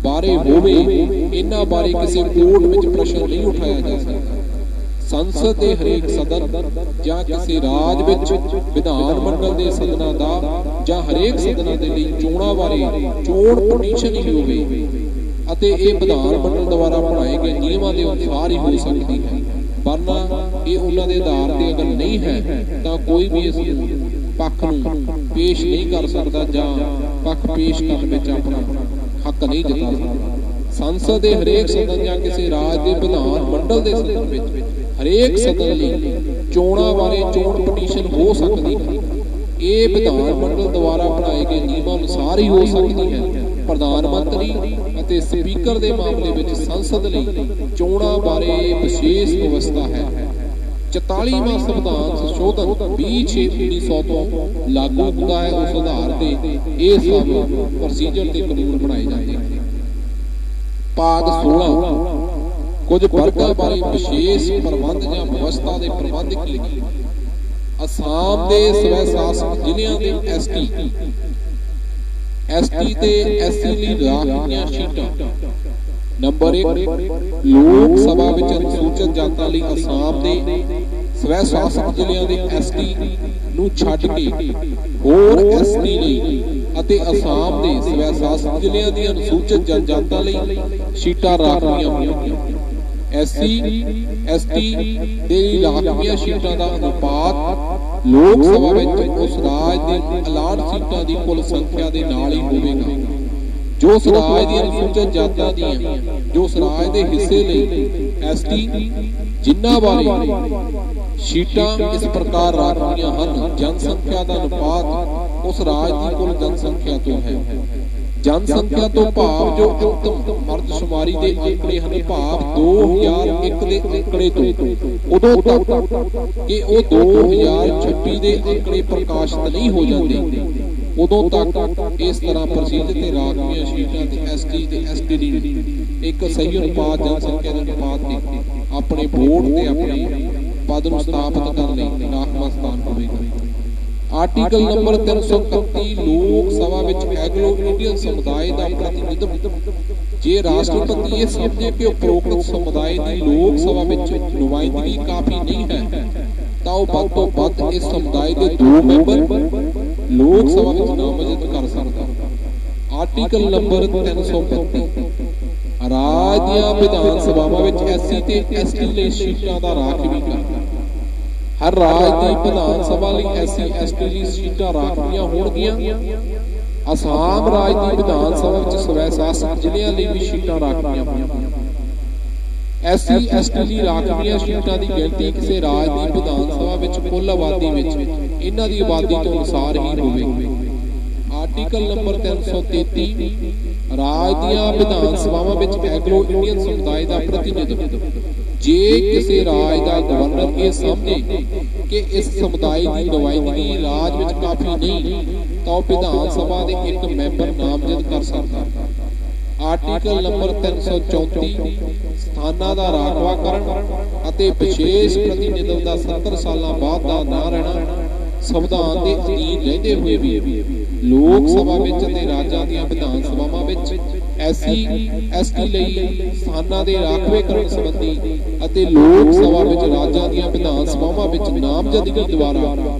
ਬਾਰੇ ਹੋਵੇ, ਇਹਨਾਂ ਬਾਰੇ ਕਿਸੇ ਕੋਰਟ ਵਿੱਚ ਪ੍ਰਸ਼ਨ ਨਹੀਂ ਉਠਾਇਆ ਜਾ ਸਕਦਾ। ਸੰਸਦ ਦੇ ਹਰੇਕ ਸਦਨ ਜਾਂ ਕਿਸੇ ਰਾਜ ਵਿੱਚ ਵਿਧਾਨ ਮੰਡਲ ਦੇ ਸਦਨਾਂ ਦਾ ਜਾਂ ਹਰੇਕ ਸਦਨਾਂ ਦੇ ਲਈ ਚੋਣਾਂ ਬਾਰੇ ਚੋਣ ਪਟੀਸ਼ਨ ਹੀ ਹੋਵੇ ਅਤੇ ਇਹ ਵਿਧਾਨ ਮੰਡਲ ਦੁਆਰਾ ਬਣਾਏ ਗਏ ਨਿਯਮਾਂ ਦੇ ਅਨੁਸਾਰ ਹੀ ਹੋ ਸਕਦੀ ਹੈ। ਵਰਨਾ ਇਹ ਉਹਨਾਂ ਦੇ ਆਧਾਰ ਤੇ ਅਗਰ ਨਹੀਂ ਹੈ ਤਾਂ ਕੋਈ ਵੀ ਇਸ ਪੱਖ ਨੂੰ ਪੇਸ਼ ਨਹੀਂ ਕਰ ਸਕਦਾ ਜਾਂ ਪੱਖ ਪੇਸ਼ ਕਰਨ ਵਿੱਚ ਆਪਣਾ ਹੱਕ ਨਹੀਂ ਜਤਾ ਸਕਦਾ। ਸੰਸਦ ਦੇ ਹਰੇਕ ਸਦਨ ਜਾਂ ਕਿਸੇ ਰਾਜ ਦੇ ਵਿਧਾਨ ਮੰਡਲ ਦੇ ਸਦਨ ਵਿੱਚ ਹਰੇਕ ਸਦਨ ਲਈ ਚੋਣਾਂ ਬਾਰੇ ਚੋਣ ਪਟੀਸ਼ਨ ਹੋ ਸਕਦੀ ਹੈ। ਇਹ ਵਿਧਾਨ ਮੰਡਲ ਦੁਆਰਾ ਬਣਾਏ ਗਏ ਨਿਯਮਾਂ ਅਨੁਸਾਰ ਹੀ ਹੋ ਸਕਦੀ ਹੈ। ਪ੍ਰਧਾਨ ਮੰਤਰੀ ਅਤੇ ਸਪੀਕਰ ਦੇ ਮਾਮਲੇ ਵਿੱਚ ਸੰਸਦ ਲਈ ਚੋਣਾਂ ਬਾਰੇ ਵਿਸ਼ੇਸ਼ ਵਿਵਸਥਾ ਹੈ। 44ਵਾਂ ਸੰਵਿਧਾਨ ਸੰਸ਼ੋਧਨ 20/6/1900 ਤੋਂ ਲਾਗੂ ਹੁੰਦਾ ਹੈ। ਉਸ ਆਧਾਰ ਤੇ ਇਹ ਸਭ ਪ੍ਰੋਸੀਜਰ ਤੇ ਕਾਨੂੰਨ ਬਣਾਏ ਜਾਂਦੇ ਹਨ। ਭਾਗ 16 ਕੁਝ ਵਰਗਾਂ ਬਾਰੇ ਵਿਸ਼ੇਸ਼ ਪ੍ਰਬੰਧ ਜਾਂ ਵਿਵਸਥਾ ਦੇ ਪ੍ਰਬੰਧ ਕੀ ਹਨ। ਅਸਾਮ ਦੇ ਸਵੈ ਸ਼ਾਸਤ ਜ਼ਿਲ੍ਹਿਆਂ ਦੇ ਐਸਟੀ ਤੇ ਐਸਸੀ ਲਈ ਰਾਖਵੀਆਂ ਸੀਟਾਂ। ਨੰਬਰ 1 ਲੋਕ ਸਭਾ ਵਿੱਚ ਅਨੁਸੂਚਿਤ ਜਾਤਾਂ ਲਈ ਅਸਾਮ ਦੇ ਸਵੈ ਸ਼ਾਸਤ ਜ਼ਿਲ੍ਹਿਆਂ ਦੇ ਐਸਟੀ ਨੂੰ ਛੱਡ ਕੇ ਹੋਰ ਐਸਟੀ ਲਈ ਅਤੇ ਅਸਾਮ ਦੇ ਸਵੈ ਸ਼ਾਸਤ ਜ਼ਿਲ੍ਹਿਆਂ ਦੀਆਂ ਅਨੁਸੂਚਿਤ ਜਨਜਾਤਾਂ ਲਈ ਸੀਟਾਂ ਰਾਖਵੀਆਂ ਹੋਣਗੀਆਂ। SC/ST ਦੇ ਰਾਖਵੀਆਂ ਸੀਟਾਂ ਦਾ ਅਨੁਪਾਤ ਲੋਕ ਸਭਾ ਵਿੱਚ ਉਸ ਰਾਜ ਦੇ ਐਲਾਨ ਸੀਟਾਂ ਦੀ ਕੁੱਲ ਸੰਖਿਆ ਦੇ ਨਾਲ ਹੀ ਹੋਵੇਗਾ। ਜੋ ਉਸ ਰਾਜ ਦੀਆਂ ਅਨੁਸੂਚਿਤ ਜਾਤਾਂ ਦੀਆਂ ਜੋ ਉਸ ਰਾਜ ਦੇ ਹਿੱਸੇ ਲਈ ST ਜਿਨ੍ਹਾਂ ਬਾਰੇ ਸੀਟਾਂ ਇਸ ਪ੍ਰਕਾਰ ਰਾਖਵੀਆਂ ਹਨ, ਜਨਸੰਖਿਆ ਦਾ ਅਨੁਪਾਤ ਉਸ ਰਾਜ ਦੀ ਕੁੱਲ ਜਨਸੰਖਿਆ ਤੋਂ ਹੈ। ਜਨਸੰਖਿਆ ਤੋਂ ਭਾਵ ਜੋ ਅੰਤਮ ਮਰਦਸ਼ੁਮਾਰੀ ਦੇ ਅੰਕੜੇ ਹਨ, ਭਾਵ 2001 ਦੇ ਅੰਕੜੇ ਤੋਂ ਉਦੋਂ ਤੱਕ ਕਿ ਉਹ 2026 ਦੇ ਅੰਕੜੇ ਪ੍ਰਕਾਸ਼ਿਤ ਨਹੀਂ ਹੋ ਜਾਂਦੇ, ਉਦੋਂ ਤੱਕ ਇਸ ਤਰ੍ਹਾਂ ਪ੍ਰਸਿੱਧ ਤੇ ਰਾਖਵੀਆਂ ਸੀਟਾਂ ਤੇ ST ਤੇ ST ਦੀ ਇੱਕ ਸਹੀ ਅਨੁਪਾਤ ਜਨਸੰਖਿਆ ਦੇ ਅਨੁਪਾਤ ਤੇ ਆਪਣੇ ਵੋਟ ਤੇ ਆਪਣੇ ਪਦ ਨੂੰ ਸਥਾਪਿਤ ਕਰਨ ਲਈ ਰਾਖਵਾਂ ਸਥਾਨ ਹੋਵੇਗਾ। ਆਰਟੀਕਲ ਨੰਬਰ 331 ਲੋਕ ਸਭਾ ਵਿੱਚ ਐਂਗਲੋ ਇੰਡੀਅਨ ਸਮੁਦਾਇ ਦਾ ਪ੍ਰਤੀਨਿਧਤਵ। ਜੇ ਰਾਸ਼ਟਰਪਤੀ ਇਹ ਸਮਝੇ ਕਿ ਉਪਰੋਕਤ ਸਮੁਦਾਇ ਦੀ ਲੋਕ ਸਭਾ ਵਿੱਚ ਨੁਮਾਇੰਦਗੀ ਕਾਫੀ ਨਹੀਂ ਹੈ ਤਾਂ ਉਹ ਵੱਧ ਤੋਂ ਵੱਧ ਇਸ ਸਮੁਦਾਇ ਦੇ 2 ਮੈਂਬਰ ਲੋਕ ਸਭਾ ਵਿੱਚ ਨਾਮਜ਼ਦ ਕਰ ਸਕਦਾ। ਆਰਟੀਕਲ ਨੰਬਰ 332 ਰਾਜ ਦੀਆਂ ਵਿਧਾਨ ਸਭਾਵਾਂ ਵਿੱਚ SC ਤੇ ST ਲਈ ਸੀਟਾਂ ਦਾ ਰਾਖਵੀਕਰਨ। ਹਰ ਰਾਜ ਦੀ ਵਿਧਾਨ ਸਭਾ ਲਈ SC/ST ਲਈ ਸੀਟਾਂ ਰਾਖਵੀਆਂ ਹੋਣਗੀਆਂ। ਅਸਾਮ ਰਾਜ ਦੀ ਵਿਧਾਨ ਸਭਾ ਵਿੱਚ ਸਵੈ ਸ਼ਾਸਤ ਜ਼ਿਲ੍ਹਿਆਂ ਲਈ ਵੀ ਸੀਟਾਂ ਰਾਖਵੀਆਂ ਹੋਣਗੀਆਂ। SC/ST ਲਈ ਰਾਖਵੀਆਂ ਸੀਟਾਂ ਦੀ ਗਿਣਤੀ ਕਿਸੇ ਰਾਜ ਦੀ ਵਿਧਾਨ ਸਭਾ ਵਿੱਚ ਕੁੱਲ ਆਬਾਦੀ ਵਿੱਚ ਇਹਨਾਂ ਦੀ ਆਬਾਦੀ ਤੋਂ ਅਨੁਸਾਰ ਹੀ ਹੋਵੇਗੀ। ਆਰਟੀਕਲ ਨੰਬਰ 333 ਰਾਜ ਦੀਆਂ ਵਿਧਾਨ ਸਭਾਵਾਂ ਵਿੱਚ ਐਂਗਲੋ ਇੰਡੀਅਨ ਸਮੁਦਾਇ ਦਾ ਪ੍ਰਤੀਨਿਧਤਵ। ਜੇ ਕਿਸੇ ਰਾਜ ਦਾ ਗਵਰਨਰ ਇਹ ਸਮਝੇ ਕਿ ਇਸ ਸਮੁਦਾਇ ਦੀ ਨੁਮਾਇੰਦਗੀ ਰਾਜ ਵਿੱਚ ਕਾਫੀ ਨਹੀਂ ਤਾਂ ਉਹ ਵਿਧਾਨ ਸਭਾ ਦੇ ਇੱਕ ਮੈਂਬਰ ਨਾਮਜ਼ਦ ਕਰ ਸਕਦਾ। ਆਰਟੀਕਲ ਨੰਬਰ 334 ਸਥਾਨਾਂ ਦਾ ਰਾਖਵਾਂਕਰਨ ਅਤੇ ਵਿਸ਼ੇਸ਼ ਪ੍ਰਤੀਨਿਧਤਵ ਦਾ 70 ਸਾਲਾਂ ਬਾਅਦ ਦਾ ਨਾ ਰਹਿਣਾ। ਸੰਵਿਧਾਨ ਦੇ ਅਧੀਨ ਰਹਿੰਦੇ ਹੋਏ ਵੀ ਲੋਕ ਸਭਾ ਵਿੱਚ ਅਤੇ ਰਾਜਾਂ ਦੀਆਂ ਵਿਧਾਨ ਸਭਾਵਾਂ ਵਿੱਚ SC/ST ਲਈ ਸਥਾਨਾਂ ਦੇ ਰਾਖਵੇਕਰਨ ਸੰਬੰਧੀ ਅਤੇ ਲੋਕ ਸਭਾ ਵਿੱਚ ਰਾਜਾਂ ਦੀਆਂ ਵਿਧਾਨ ਸਭਾਵਾਂ ਵਿੱਚ ਨਾ ਨਾਮਜ਼ਦਗੀ ਦੁਆਰਾ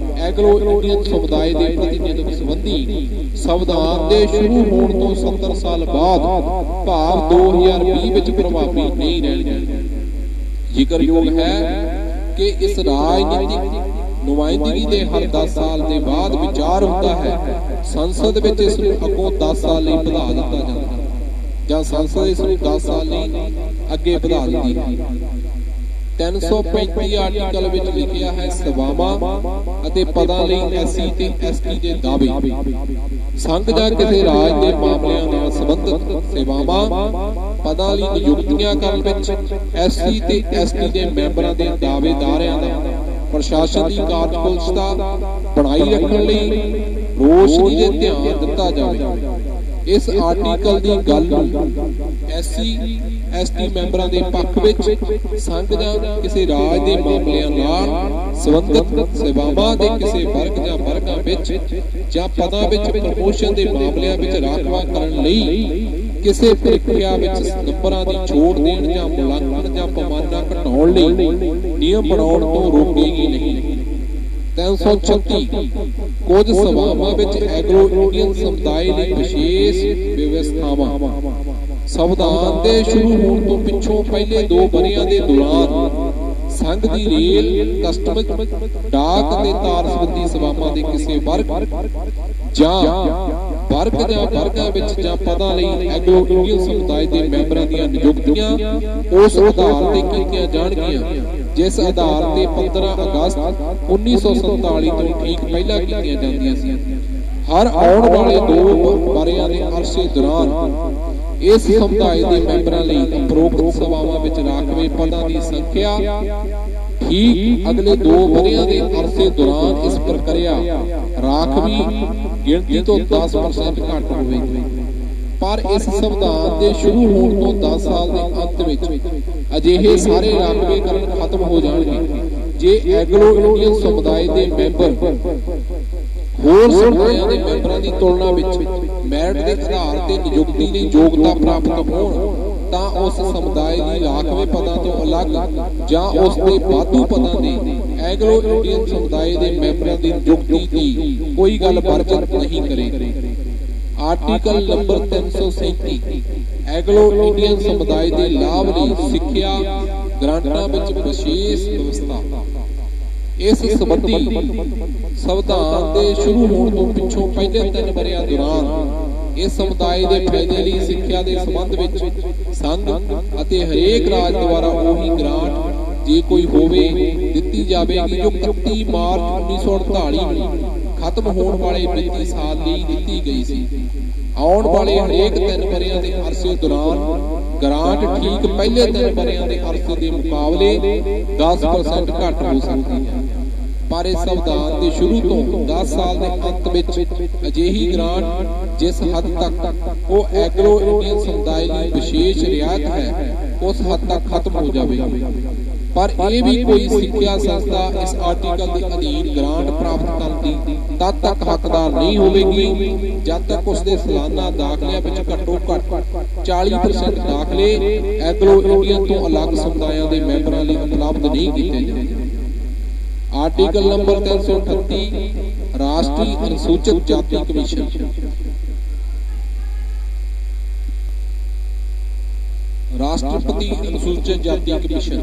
ਐਗਲੋ ਇੰਡੀਅਨ ਸਮੁਦਾਇ ਦੇ ਪ੍ਰਤੀਨਿਧਤਵ ਸੰਬੰਧੀ ਸੰਵਿਧਾਨ ਦੇ ਸ਼ੁਰੂ ਹੋਣ ਤੋਂ 70 ਸਾਲ ਬਾਅਦ ਭਾਵ 2020 ਵਿੱਚ ਪ੍ਰਭਾਵੀ ਨਹੀਂ ਰਹਿਣਗੇ। ਜ਼ਿਕਰਯੋਗ ਹੈ ਕਿ ਇਸ ਰਾਜਨੀਤਿਕ ਨੁਮਾਇੰਦਗੀ ਦੇ ਹਰ 10 ਸਾਲ ਦੇ ਬਾਅਦ ਵਿਚਾਰ ਹੁੰਦਾ ਹੈ, ਸੰਸਦ ਵਿੱਚ ਇਸ ਨੂੰ ਅੱਗੋਂ 10 ਸਾਲ ਲਈ ਵਧਾ ਦਿੱਤਾ ਜਾਂਦਾ ਹੈ ਜਾਂ ਸੰਸਦ ਇਸ ਨੂੰ 10 ਸਾਲ ਲਈ ਅੱਗੇ ਵਧਾ ਦਿੰਦੀ ਹੈ। 335 ਆਰਟੀਕਲ ਵਿੱਚ ਲਿਖਿਆ ਹੈ ਸੇਵਾਵਾਂ ਅਤੇ ਪਦਾਂ ਲਈ ਐਸਸੀ ਤੇ ਐਸਟੀ ਦੇ ਦਾਅਵੇ। ਸੰਘ ਜਾਂ ਕਿਸੇ ਰਾਜ ਦੇ ਮਾਮਲਿਆਂ ਨਾਲ ਸੰਬੰਧਿਤ ਸੇਵਾਵਾਂ ਪਦਾਂ ਲਈ ਨਿਯੁਕਤੀਆਂ ਕਰਨ ਵਿੱਚ ਐਸਸੀ ਤੇ ਐਸਟੀ ਦੇ ਮੈਂਬਰਾਂ ਦੇ ਦਾਅਵੇਦਾਰਾਂ ਦਾ ਪ੍ਰਸ਼ਾਸਨ ਦੀ ਕਾਰਜਕੁਸ਼ਲਤਾ ਬਣਾਈ ਰੱਖਣ ਲਈ ਰੋਸ਼ਨੀ ਦੇ ਧਿਆਨ ਦਿੱਤਾ ਜਾਵੇ। ਇਸ ਆਰਟੀਕਲ ਦੀ ਗੱਲ ਨੂੰ ਐਸਸੀ ਐਸਟੀ ਮੈਂਬਰਾਂ ਦੇ ਪੱਖ ਵਿੱਚ ਸੰਘ ਜਾਂ ਕਿਸੇ ਰਾਜ ਦੇ ਮਾਮਲਿਆਂ ਨਾਲ ਸੰਬੰਧਿਤ ਸੇਵਾਵਾਂ ਦੇ ਕਿਸੇ ਵਰਗ ਜਾਂ ਵਰਗਾਂ ਵਿੱਚ ਜਾਂ ਪਦਾਂ ਵਿੱਚ ਪ੍ਰਮੋਸ਼ਨ ਦੇ ਮਾਮਲਿਆਂ ਵਿੱਚ ਰਾਖਵਾਂ ਕਰਨ ਲਈ ਕਿਸੇ ਪ੍ਰੀਖਿਆ ਵਿੱਚ ਨੰਬਰਾਂ ਦੀ ਛੋਟ ਦੇਣ ਜਾਂ ਮੁਲਾਂਕਣ ਜਾਂ ਪੈਮਾਨਾ ਘਟਾਉਣ ਲਈ ਨਿਯਮ ਬਣਾਉਣ ਤੋਂ ਰੋਕੇਗੀ ਨਹੀਂ। 336 ਕੁਝ ਸਭਾਵਾਂ ਵਿੱਚ ਐਗਲੋ ਇੰਡੀਅਨ ਸਮੁਦਾਇ ਲਈ ਵਿਸ਼ੇਸ਼ ਵਿਵਸਥਾਵਾਂ। ਸੰਵਿਧਾਨ ਦੇ ਸ਼ੁਰੂ ਹੋਣ ਤੋਂ ਪਿੱਛੋਂ ਪਹਿਲੇ 2 ਵਰ੍ਹਿਆਂ ਦੇ ਦੌਰਾਨ ਸੰਘ ਦੀ ਰੇਲ, ਕਸਟਮਜ਼, ਡਾਕ ਅਤੇ ਤਾਰ ਸੰਬੰਧੀ ਸੇਵਾਵਾਂ ਦੇ ਕਿਸੇ ਵਰਗ ਜਾਂ ਵਰਗਾਂ ਵਿੱਚ ਜਾਂ ਪਦਾਂ ਲਈ ਐਗਲੋ ਇੰਡੀਅਨ ਸਮੁਦਾਇ ਦੇ ਮੈਂਬਰਾਂ ਦੀਆਂ ਨਿਯੁਕਤੀਆਂ ਉਸ ਆਧਾਰ ਤੇ ਕੀਤੀਆਂ ਜਾਣਗੀਆਂ ਜਿਸ ਆਧਾਰ ਤੇ 15 ਅਗਸਤ 1947 ਤੋਂ ਠੀਕ ਪਹਿਲਾਂ ਕੀਤੀਆਂ ਜਾਂਦੀਆਂ ਸੀ। ਹਰ ਆਉਣ ਵਾਲੇ 2 ਵਰ੍ਹਿਆਂ ਦੇ ਅਰਸੇ ਦੌਰਾਨ ਇਸ ਸਮੁਦਾਇ ਦੇ ਮੈਂਬਰਾਂ ਲਈ ਉਪਰੋਕਤ ਸਭਾਵਾਂ ਵਿੱਚ ਰਾਖਵੇਂ ਪਦਾਂ ਦੀ ਸੰਖਿਆ ਠੀਕ ਅਗਲੇ 2 ਵਰ੍ਹਿਆਂ ਦੇ ਅਰਸੇ ਦੌਰਾਨ ਇਸ ਪ੍ਰਕਿਰਿਆ ਰਾਖਵੀਂ ਗਿਣਤੀ ਤੋਂ 10% ਘੱਟ ਹੋਵੇਗੀ। ਪਰ ਇਸ ਸੰਵਿਧਾਨ ਦੇ ਸ਼ੁਰੂ ਹੋਣ ਤੋਂ 10 ਸਾਲ ਦੇ ਅੰਤ ਵਿੱਚ ਅਜਿਹੇ ਸਾਰੇ ਰਾਖਵੇਂਕਰਨ ਖਤਮ ਹੋ ਜਾਣਗੇ ਜੇ ਐਗਲੋ ਇੰਡੀਅਨ ਸਮੁਦਾਇ ਦੇ ਮੈਂਬਰ ਹੋਰ ਸਮੁਦਾਇਆਂ ਦੇ ਮੈਂਬਰਾਂ ਦੀ ਤੁਲਨਾ ਵਿੱਚ ਮੈਰਿਟ ਦੇ ਆਧਾਰ ਤੇ ਨਿਯੁਕਤੀ ਲਈ ਯੋਗਤਾ ਪ੍ਰਾਪਤ ਹੋਣ ਤਾਂ ਉਸ ਸਮੁਦਾਇ ਦੀ ਰਾਖਵੇਂ ਪਦਾਂ ਤੋਂ ਅਲੱਗ ਜਾਂ ਉਸ ਦੇ ਵਾਧੂ ਪਦਾਂ ਦੇ ਐਗਲੋ ਇੰਡੀਅਨ ਸਮੁਦਾਇ ਦੇ ਮੈਂਬਰਾਂ ਦੀ ਨਿਯੁਕਤੀ ਦੀ ਕੋਈ ਗੱਲ ਵਰਜਿਤ ਨਹੀਂ ਕਰੇਗੀ। ਆਰਟੀਕਲ ਨੰਬਰ 337 ਐਗਲੋ ਇੰਡੀਅਨ ਸਮੁਦਾਇ ਦੇ ਲਾਭ ਲਈ ਸਿੱਖਿਆ ਗ੍ਰਾਂਟਾਂ ਵਿੱਚ ਵਿਸ਼ੇਸ਼ ਵਿਵਸਥਾ। ਇਸ ਸੰਬੰਧੀ ਸੰਵਿਧਾਨ ਦੇ ਸ਼ੁਰੂ ਹੋਣ ਤੋਂ ਪਿੱਛੋਂ ਪਹਿਲੇ 3 ਵਰ੍ਹਿਆਂ ਦੌਰਾਨ ਇਸ ਸਮੁਦਾਇ ਦੇ ਫਾਇਦੇ ਲਈ ਸਿੱਖਿਆ ਦੇ ਸੰਬੰਧ ਵਿੱਚ ਸੰਘ ਅਤੇ ਹਰੇਕ ਰਾਜ ਦੁਆਰਾ ਉਹੀ ਗ੍ਰਾਂਟ ਜੇ ਕੋਈ ਹੋਵੇ ਦਿੱਤੀ ਜਾਵੇਗੀ ਜੋ 31 ਮਾਰਚ 1948 ਨੂੰ ਖਤਮ ਹੋਣ ਵਾਲੇ ਵਿੱਤੀ ਸਾਲ ਲਈ ਦਿੱਤੀ ਗਈ ਸੀ। ਆਉਣ ਵਾਲੇ ਹਰੇਕ 3 ਵਰ੍ਹਿਆਂ ਦੇ ਅਰਸੇ ਦੌਰਾਨ ਗ੍ਰਾਂਟ ਠੀਕ ਪਹਿਲੇ 3 ਵਰ੍ਹਿਆਂ ਦੇ ਅਰਸੇ ਦੇ ਮੁਕਾਬਲੇ 10% ਘੱਟ ਹੋ ਸਕਦੀ ਹੈ। ਪਰ ਇਸ ਸੰਵਿਧਾਨ ਦੇ ਸ਼ੁਰੂ ਤੋਂ 10 ਸਾਲ ਦੇ ਅੰਤ ਵਿੱਚ ਅਜਿਹੀ ਗ੍ਰਾਂਟ ਜਿਸ ਹੱਦ ਤੱਕ ਉਹ ਐਗਲੋ ਇੰਡੀਅਨ ਸਮੁਦਾਇ ਲਈ ਵਿਸ਼ੇਸ਼ ਰਿਆਇਤ ਹੈ ਉਸ ਹੱਦ ਤੱਕ ਖਤਮ ਹੋ ਜਾਵੇਗੀ। ਪਰ ਇਹ ਵੀ ਕੋਈ ਸਿੱਖਿਆ ਸੰਸਥਾ ਇਸ ਆਰਟੀਕਲ ਦੇ ਅਧੀਨ ਗ੍ਰਾਂਟ ਪ੍ਰਾਪਤ ਕਰਨ ਦੀ ਤਦ ਤੱਕ ਹੱਕਦਾਰ ਨਹੀਂ ਹੋਵੇਗੀ ਜਦ ਤੱਕ ਉਸ ਦੇ ਸਾਲਾਨਾ ਦਾਖਲਿਆਂ ਵਿੱਚ ਘੱਟੋ ਘੱਟ 40% ਦਾਖਲੇ ਐਗਲੋ ਇੰਡੀਅਨ ਤੋਂ ਅਲੱਗ ਸਮੁਦਾਇਆਂ ਦੇ ਮੈਂਬਰਾਂ ਲਈ ਉਪਲਬਧ ਨਹੀਂ ਕੀਤੇ ਜਾਂਦੇ। ਆਰਟੀਕਲ ਨੰਬਰ 338 ਰਾਸ਼ਟਰੀ ਅਨੁਸੂਚਿਤ ਜਾਤੀ ਕਮਿਸ਼ਨ। ਰਾਸ਼ਟਰਪਤੀ ਅਨੁਸੂਚਿਤ ਜਾਤੀ ਕਮਿਸ਼ਨ।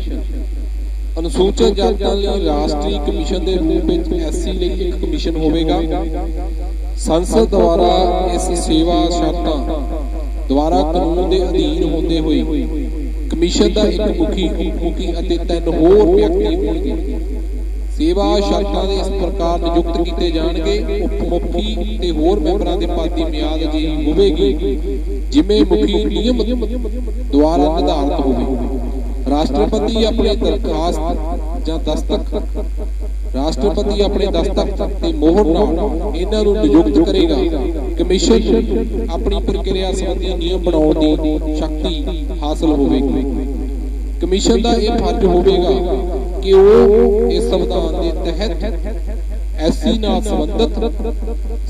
ਅਨੁਸੂਚਿਤ ਜਾਤਾਂ ਲਈ ਰਾਸ਼ਟਰੀ ਕਮਿਸ਼ਨ ਦੇ ਰੂਪ ਵਿੱਚ ਐਸਸੀ ਲਈ ਇੱਕ ਕਮਿਸ਼ਨ ਹੋਵੇਗਾ। ਸੰਸਦ ਦੁਆਰਾ ਇਸ ਸੇਵਾ ਸ਼ਰਤਾਂ ਦੁਆਰਾ ਕਾਨੂੰਨ ਦੇ ਅਧੀਨ ਹੁੰਦੇ ਹੋਏ ਕਮਿਸ਼ਨ ਦਾ ਇੱਕ ਮੁਖੀ, ਉਪ ਮੁਖੀ ਅਤੇ 3 ਹੋਰ ਵਿਅਕਤੀ ਹੋਣਗੇ। ਸੇਵਾ ਸ਼ਰਤਾਂ ਦੇ ਇਸ ਪ੍ਰਕਾਰ ਨਿਯੁਕਤ ਕੀਤੇ ਜਾਣਗੇ। ਉਪ ਮੁਖੀ ਤੇ ਹੋਰ ਮੈਂਬਰਾਂ ਦੇ ਪਦ ਦੀ ਮਿਆਦ ਅਜਿਹੀ ਹੋਵੇਗੀ ਜਿਵੇਂ ਮੁਖੀ ਨਿਯਮ ਦੁਆਰਾ ਨਿਰਧਾਰਿਤ ਹੋਵੇ। ਰਾਸ਼ਟਰਪਤੀ ਆਪਣੇ ਦਰਖਾਸਤ ਜਾਂ ਰਾਸ਼ਟਰਪਤੀ ਆਪਣੇ ਦਸਤਖਤ ਤੇ ਮੋਹਰ ਨਾਲ ਇਹਨਾਂ ਨੂੰ ਨਿਯੁਕਤ ਕਰੇਗਾ। ਕਮਿਸ਼ਨ ਆਪਣੀ ਪ੍ਰਕਿਰਿਆ ਸੰਬੰਧੀ ਨਿਯਮ ਬਣਾਉਣ ਦੀ ਸ਼ਕਤੀ ਹਾਸਲ ਹੋਵੇਗੀ। ਕਮਿਸ਼ਨ ਦਾ ਇਹ ਫਰਜ਼ ਹੋਵੇਗਾ ਕਿ ਉਹ ਇਸ ਸੰਵਿਧਾਨ ਦੇ ਤਹਿਤ ਐਸਸੀ ਨਾਲ ਸੰਬੰਧਿਤ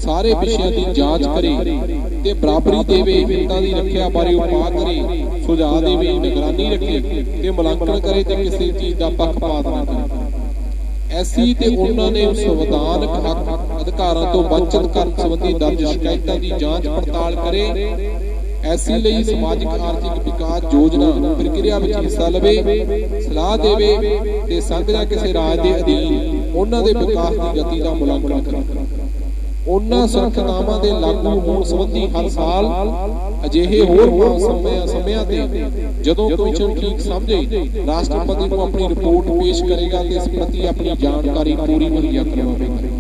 ਸਾਰੇ ਵਿਸ਼ਿਆਂ ਦੀ ਜਾਂਚ ਕਰੇ ਤੇ ਬਰਾਬਰੀ ਦੇਵੇ, ਹਿੱਤਾਂ ਦੀ ਰੱਖਿਆ ਬਾਰੇ ਉਪਾਅ ਕਰੇ, ਸੁਝਾਅ ਦੇਵੇ, ਨਿਗਰਾਨੀ ਰੱਖੇ ਤੇ ਮੁਲਾਂਕਣ ਕਰੇ ਤੇ ਕਿਸੇ ਚੀਜ਼ ਦਾ ਪੱਖਪਾਤ ਨਾ ਕਰੇ। ਐਸਸੀ ਤੇ ਉਹਨਾਂ ਨੇ ਸੰਵਿਧਾਨਕ ਹੱਕ ਅਧਿਕਾਰਾਂ ਤੋਂ ਵੰਚਿਤ ਕਰਨ ਸੰਬੰਧੀ ਦਰਜ ਸ਼ਿਕਾਇਤਾਂ ਦੀ ਜਾਂਚ ਪੜਤਾਲ ਕਰੇ। ਐਸਸੀ ਲਈ ਸਮਾਜਿਕ ਆਰਥਿਕ ਵਿਕਾਸ ਯੋਜਨਾ ਪ੍ਰਕਿਰਿਆ ਵਿੱਚ ਹਿੱਸਾ ਲਵੇ, ਸਲਾਹ ਦੇਵੇ ਤੇ ਸੰਘ ਜਾਂ ਕਿਸੇ ਰਾਜ ਦੇ ਅਧੀਨ ਉਹਨਾਂ ਦੇ ਵਿਕਾਸ ਦੀ ਗਤੀ ਦਾ ਮੁਲਾਂਕਣ ਕਰੇ। ਉਹਨਾਂ ਸੁਰੱਖਿਆਵਾਂ ਦੇ ਲਾਗੂ ਹੋਣ ਸੰਬੰਧੀ ਹਰ ਸਾਲ ਅਜਿਹੇ ਹੋਰ ਸਮਿਆਂ ਤੇ ਜਦੋਂ ਕਮਿਸ਼ਨ ਠੀਕ ਸਮਝੇ ਰਾਸ਼ਟਰਪਤੀ ਨੂੰ ਆਪਣੀ ਰਿਪੋਰਟ ਪੇਸ਼ ਕਰੇਗਾ ਤੇ ਇਸ ਪ੍ਰਤੀ ਆਪਣੀ ਜਾਣਕਾਰੀ ਪੂਰੀ ਮੁਹੱਈਆ ਕਰਵਾਵੇਗਾ।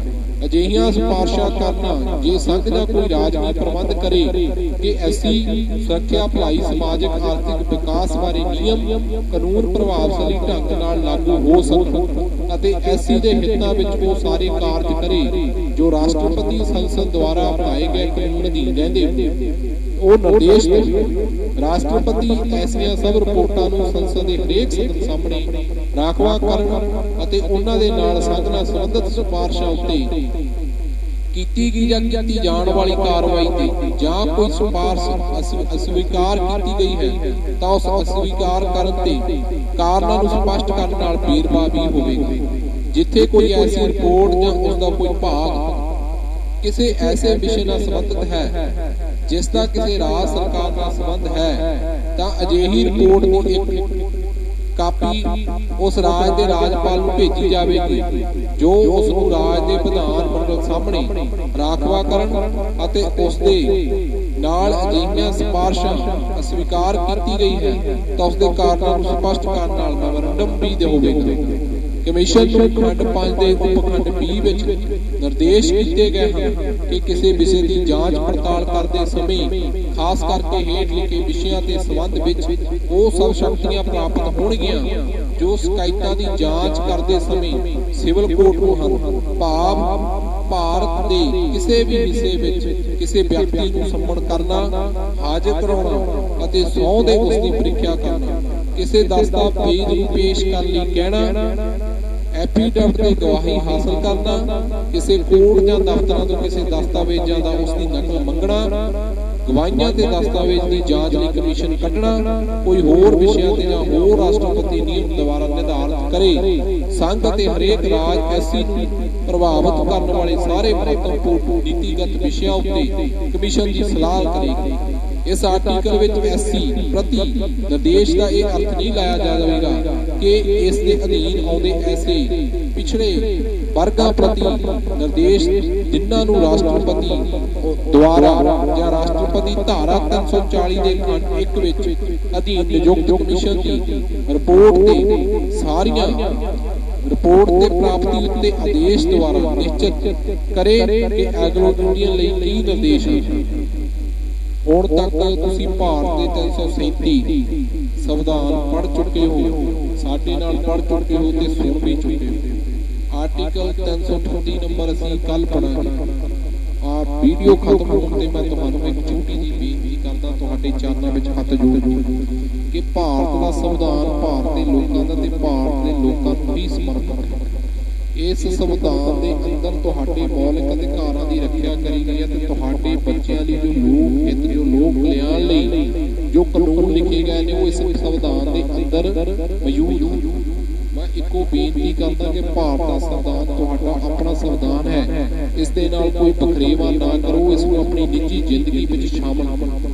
ਅਜਿਹੀਆਂ ਸਿਫਾਰਸ਼ਾਂ ਕਰਨਾ ਜੇ ਸੰਘ ਜਾਂ ਕੋਈ ਰਾਜ ਵੀ ਪ੍ਰਬੰਧ ਕਰੇ ਕਿ ਐਸੀ ਸੁਰੱਖਿਆ, ਭਲਾਈ, ਸਮਾਜਿਕ ਆਰਥਿਕ ਵਿਕਾਸ ਬਾਰੇ ਨਿਯਮ ਕਾਨੂੰਨ ਪ੍ਰਭਾਵਸ਼ਾਲੀ ਢੰਗ ਨਾਲ ਲਾਗੂ ਹੋ ਸਕਣ ਅਤੇ ਐਸੀ ਦੇ ਹਿੱਤਾਂ ਵਿੱਚ ਉਹ ਸਾਰੇ ਕਾਰਜ ਕਰੇ ਜੋ ਰਾਸ਼ਟਰਪਤੀ ਸੰਸਦ ਦੁਆਰਾ ਬਣਾਏ ਗਏ ਕਾਨੂੰਨ ਅਧੀਨ ਰਹਿੰਦੇ। ਉਹ ਨਿਰਦੇਸ਼ ਰਾਸ਼ਟਰਪਤੀ ਐਸੀਆਂ ਸਭ ਰਿਪੋਰਟਾਂ ਨੂੰ ਸੰਸਦ ਦੇ ਹਰੇਕ ਸਦਨ ਸਾਹਮਣੇ ਰਾਖਵਾ ਕਰਨ ਅਤੇ ਉਹਨਾਂ ਦੇ ਨਾਲ ਸੰਘ ਨਾਲ ਸੰਬੰਧਿਤ ਸਿਫਾਰਸ਼ਾਂ ਉੱਤੇ ਕੀਤੀ ਗਈ ਜਾਂ ਕੀਤੀ ਜਾਣ ਵਾਲੀ ਕਾਰਵਾਈ ਤੇ ਜਾਂ ਕੋਈ ਸਿਫਾਰਸ਼ ਅਸਵੀਕਾਰ ਕੀਤੀ ਗਈ ਹੈ ਤਾਂ ਉਸ ਅਸਵੀਕਾਰ ਕਰਨ ਤੇ ਕਾਰਨਾਂ ਨੂੰ ਸਪਸ਼ਟ ਕਰਨ ਨਾਲ ਵੇਰਵਾ ਵੀ ਹੋਵੇਗਾ। ਜਿੱਥੇ ਕੋਈ ਐਸੀ ਰਿਪੋਰਟ ਜਾਂ ਉਸ ਦਾ ਕੋਈ ਭਾਗ ਕਿਸੇ ਐਸੇ ਵਿਸ਼ੇ ਨਾਲ ਸੰਬੰਧਿਤ ਹੈ ਜਿਸ ਦਾ ਕਿਸੇ ਰਾਜ ਸਰਕਾਰ ਨਾਲ ਸੰਬੰਧ ਹੈ ਤਾਂ ਅਜਿਹੀ ਰਿਪੋਰਟ ਦੀ ਇੱਕ ਕਾਪੀ ਉਸ ਰਾਜ ਦੇ ਰਾਜਪਾਲ ਨੂੰ ਭੇਜੀ ਜਾਵੇਗੀ ਜੋ ਉਸ ਨੂੰ ਰਾਜ ਦੇ ਵਿਧਾਨ ਮੰਡਲ ਸਾਹਮਣੇ ਰਾਖਵਾ ਕਰਨ ਅਤੇ ਉਸ ਦੇ ਨਾਲ ਅਜਿਹੀਆਂ ਸਿਫਾਰਸ਼ਾਂ ਅਸਵੀਕਾਰ ਕੀਤੀ ਗਈ ਹੈ ਤਾਂ ਉਸ ਦੇ ਕਾਰਨਾਂ ਨੂੰ ਸਪਸ਼ਟ ਕਰਨ ਨਾਲ ਮੈਮੋਰੰਡਮ ਵੀ ਹੋਵੇਗਾ। ਕਮਿਸ਼ਨ ਨੂੰ ਖੰਡ 5 ਦੇ ਉਪਖੰਡ B ਵਿੱਚ ਨਿਰਦੇਸ਼ ਕੀਤੇ ਗਏ ਹਨ ਕਿ ਕਿਸੇ ਵਿਸ਼ੇ ਦੀ ਜਾਂਚ ਪੜਤਾਲ ਕਰਦੇ ਸਮੇਂ ਖਾਸ ਕਰਕੇ ਹੇਠ ਲਿਖੇ ਵਿਸ਼ਿਆਂ ਦੇ ਸੰਬੰਧ ਵਿੱਚ ਉਹ ਸਭ ਸ਼ਕਤੀਆਂ ਪ੍ਰਾਪਤ ਹੋਣਗੀਆਂ ਜੋ ਸ਼ਿਕਾਇਤਾਂ ਦੀ ਜਾਂਚ ਕਰਦੇ ਸਮੇਂ ਸਿਵਲ ਕੋਰਟ ਨੂੰ ਹਨ। ਭਾਵ ਭਾਰਤ ਦੇ ਕਿਸੇ ਵੀ ਹਿੱਸੇ ਵਿੱਚ ਕਿਸੇ ਵਿਅਕਤੀ ਨੂੰ ਸੰਮਣ ਕਰਨਾ, ਹਾਜ਼ਰ ਕਰਾਉਣਾ ਅਤੇ ਸਹੁੰ ਦੇ ਉਸ ਦੀ ਪ੍ਰੀਖਿਆ ਕਰਨਾ, ਕਿਸੇ ਦਸਤਾਵੇਜ਼ ਨੂੰ ਪੇਸ਼ ਕਰਨ ਲਈ ਕਹਿਣਾ, ਐਫੀਡੈਵਿਟ ਦੀ ਗਵਾਹੀ ਹਾਸਲ ਕਰਨਾ, ਕਿਸੇ ਕੋਰਟ ਜਾਂ ਦਫ਼ਤਰਾਂ ਤੋਂ ਕਿਸੇ ਦਸਤਾਵੇਜ਼ਾਂ ਦਾ ਉਸ ਦੀ ਨਕਲ ਮੰਗਣਾ, ਗਵਾਹੀਆਂ ਤੇ ਦਸਤਾਵੇਜ਼ ਦੀ ਜਾਂਚ ਲਈ ਕਮਿਸ਼ਨ ਕੱਢਣਾ, ਕੋਈ ਹੋਰ ਵਿਸ਼ਿਆਂ ਤੇ ਜਾਂ ਹੋਰ ਰਾਸ਼ਟਰਪਤੀ ਨਿਯਮ ਦੁਆਰਾ ਨਿਰਧਾਰਿਤ ਕਰੇ। ਸੰਘ ਅਤੇ ਹਰੇਕ ਰਾਜ ਐਸਸੀ ਨੂੰ ਪ੍ਰਭਾਵਿਤ ਕਰਨ ਵਾਲੇ ਸਾਰੇ ਮਹੱਤਵਪੂਰਨ ਨੀਤੀਗਤ ਵਿਸ਼ਿਆਂ ਉੱਤੇ ਕਮਿਸ਼ਨ ਦੀ ਸਲਾਹ ਕਰੇਗੀ। ਇਸ ਆਰਟੀਕਲ ਵਿੱਚ ਐਸਸੀ ਪ੍ਰਤੀ ਨਿਰਦੇਸ਼ ਦਾ ਇਹ ਅਰਥ ਨਹੀਂ ਲਾਇਆ ਜਾਵੇਗਾ ਕਿ ਇਸ ਦੇ ਅਧੀਨ ਆਉਂਦੇ ਐਸੇ ਪਿਛੜੇ ਵਰਗਾਂ ਪ੍ਰਤੀ ਨਿਰਦੇਸ਼ ਜਿਨ੍ਹਾਂ ਨੂੰ ਰਾਸ਼ਟਰਪਤੀ ਦੁਆਰਾ ਜਾਂ ਰਾਸ਼ਟਰਪਤੀ ਧਾਰਾ 340 ਦੇ ਖੰਡ 1 ਵਿੱਚ ਅਧੀਨ ਨਿਯੁਕਤ ਕਮਿਸ਼ਨ ਦੀ ਰਿਪੋਰਟ ਤੇ ਸਾਰੀਆਂ ਰਿਪੋਰਟ ਦੇ ਪ੍ਰਾਪਤੀ ਉੱਤੇ ਆਦੇਸ਼ ਦੁਆਰਾ ਨਿਸ਼ਚਿਤ ਕਰੇ ਕਿ ਐਂਗਲੋ ਇੰਡੀਅਨ ਲਈ ਕੀ ਨਿਰਦੇਸ਼ ਹਨ। ਹੁਣ ਤੱਕ ਤੁਸੀਂ ਭਾਰਤ ਦੇ 337 ਸੰਵਿਧਾਨ ਪੜ੍ਹ ਚੁੱਕੇ ਹੋ, ਸਾਡੇ ਨਾਲ ਪੜ੍ਹ ਚੁੱਕੇ ਹੋ ਤੇ ਸੁਣ ਵੀ ਚੁੱਕੇ ਹੋ। ਆਰਟੀਕਲ 338 ਨੰਬਰ ਅਸੀਂ ਕੱਲ ਪੜਾਂਗੇ। ਵੀਡੀਓ ਖਤਮ ਹੋਣ ਤੇ ਮੈਂ ਤੁਹਾਨੂੰ ਇੱਕ ਛੋਟੀ ਜਿਹੀ ਬੇਨਤੀ ਕਰਦਾ, ਤੁਹਾਡੇ ਚਰਨਾਂ ਵਿੱਚ ਹੱਥ ਜੋੜ ਕਿ ਭਾਰਤ ਦਾ ਸੰਵਿਧਾਨ ਭਾਰਤ ਦੇ ਲੋਕਾਂ ਦਾ ਤੇ ਭਾਰਤ ਦੇ ਲੋਕਾਂ ਨੂੰ ਹੀ ਸਮਰਪਿਤ ਹੈ। ਇਸ ਸੰਵਿਧਾਨ ਦੇ ਅੰਦਰ ਤੁਹਾਡੇ ਮੌਲਿਕ ਅਧਿਕਾਰਾਂ ਦੀ ਰੱਖਿਆ ਕਰੀ ਗਈ ਹੈ ਤੇ ਤੁਹਾਡੇ ਬੱਚਿਆਂ ਲਈ ਜੋ ਲੋਕ ਹਿੱਤ, ਜੋ ਲੋਕ ਕਲਿਆਣ ਲਈ ਜੋ ਕਾਨੂੰਨ ਲਿਖੇ ਗਏ ਨੇ ਉਹ ਇਸ ਸੰਵਿਧਾਨ ਦੇ ਅੰਦਰ ਮੌਜੂਦ ਹਨ। ਮੈਂ ਇੱਕੋ ਬੇਨਤੀ ਕਰਦਾ ਕਿ ਭਾਰਤ ਦਾ ਸੰਵਿਧਾਨ ਤੁਹਾਡਾ ਆਪਣਾ ਸੰਵਿਧਾਨ ਹੈ, ਇਸ ਦੇ ਨਾਲ ਕੋਈ ਵਖਰੇਵਾਂ ਨਾ ਕਰੋ, ਇਸ ਨੂੰ ਆਪਣੀ ਨਿੱਜੀ ਜ਼ਿੰਦਗੀ ਵਿੱਚ ਸ਼ਾਮਲ ਕਰੋ।